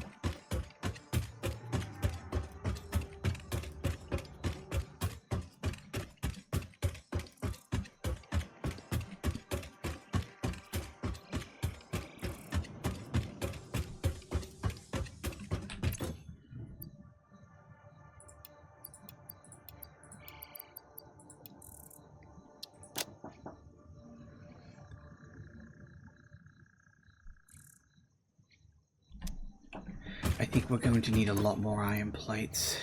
think we're going to need a lot more iron plates.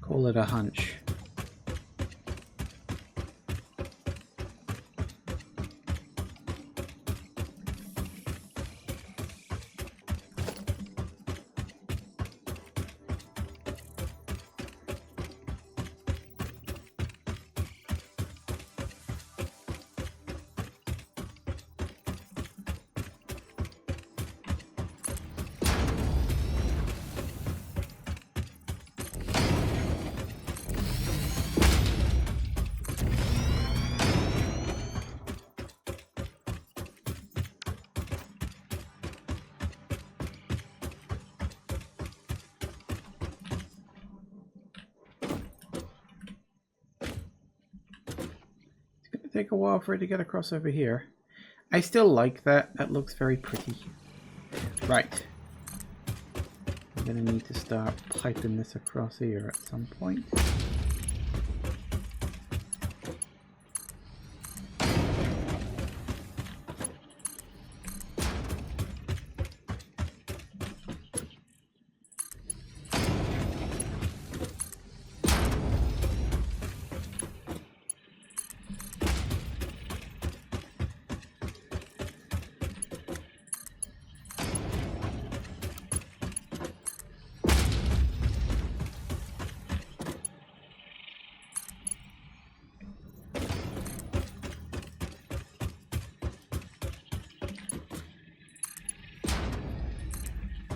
Call it a hunch. Take a while for it to get across over here. I still like that. That looks very pretty. Right. I'm gonna need to start piping this across here at some point.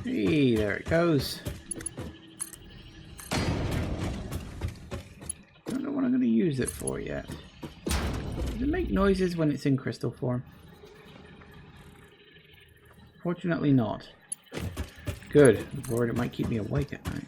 Hey, there it goes. Don't know what I'm going to use it for yet. Does it make noises when it's in crystal form? Fortunately not. Good. I'm worried it might keep me awake at night.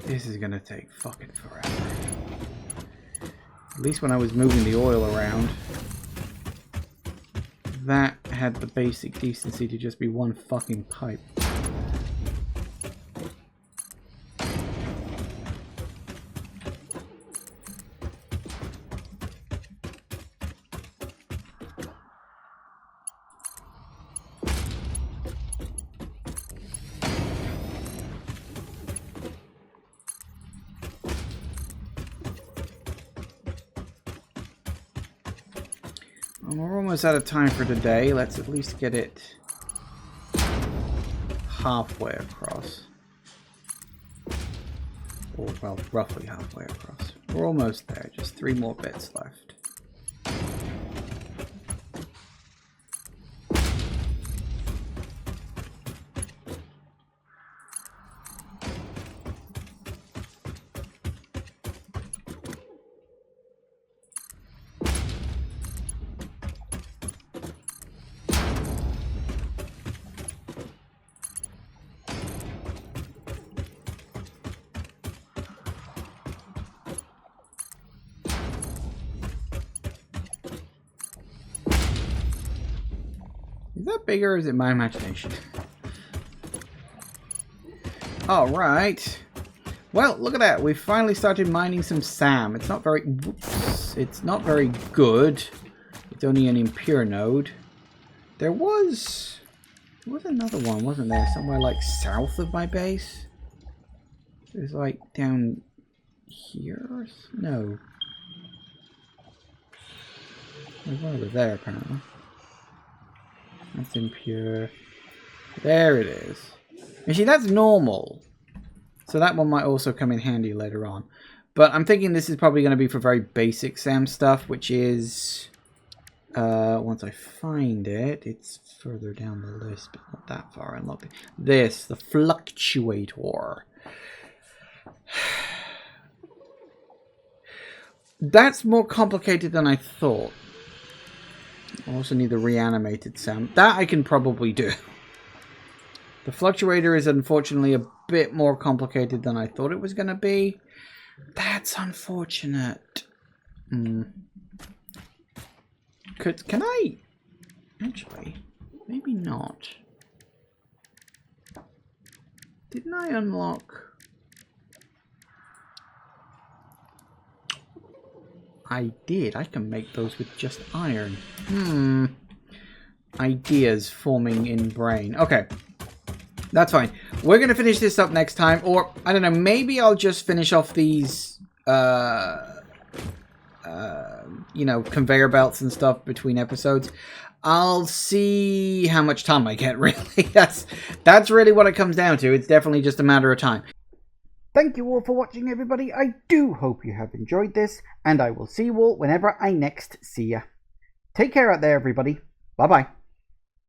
This is gonna take fucking forever. At least when I was moving the oil around, that had the basic decency to just be one fucking pipe. We're almost out of time for today. Let's at least get it halfway across. Or, well, roughly halfway across. We're almost there. Just 3 more bits left. Is that bigger or is it my imagination? Alright. Well, look at that. We've finally started mining some SAM. It's not very... Whoops. It's not very good. It's only an impure node. There was another one, wasn't there? Somewhere like south of my base? It was like down here? No. There's one over there apparently. That's impure. There it is. And see, that's normal. So that one might also come in handy later on. But I'm thinking this is probably going to be for very basic SAM stuff, which is... once I find it, it's further down the list, but not that far. Unlock this, the fluctuator. That's more complicated than I thought. I also need the reanimated SAM. That I can probably do. The fluctuator is unfortunately a bit more complicated than I thought it was going to be. That's unfortunate. Can I... Actually, maybe not. Didn't I unlock... I did. I can make those with just iron. Ideas forming in brain. Okay. That's fine. We're going to finish this up next time. Or, I don't know, maybe I'll just finish off these, you know, conveyor belts and stuff between episodes. I'll see how much time I get, really. That's really what it comes down to. It's definitely just a matter of time. Thank you all for watching, everybody. I do hope you have enjoyed this, and I will see you all whenever I next see ya. Take care out there, everybody. Bye-bye.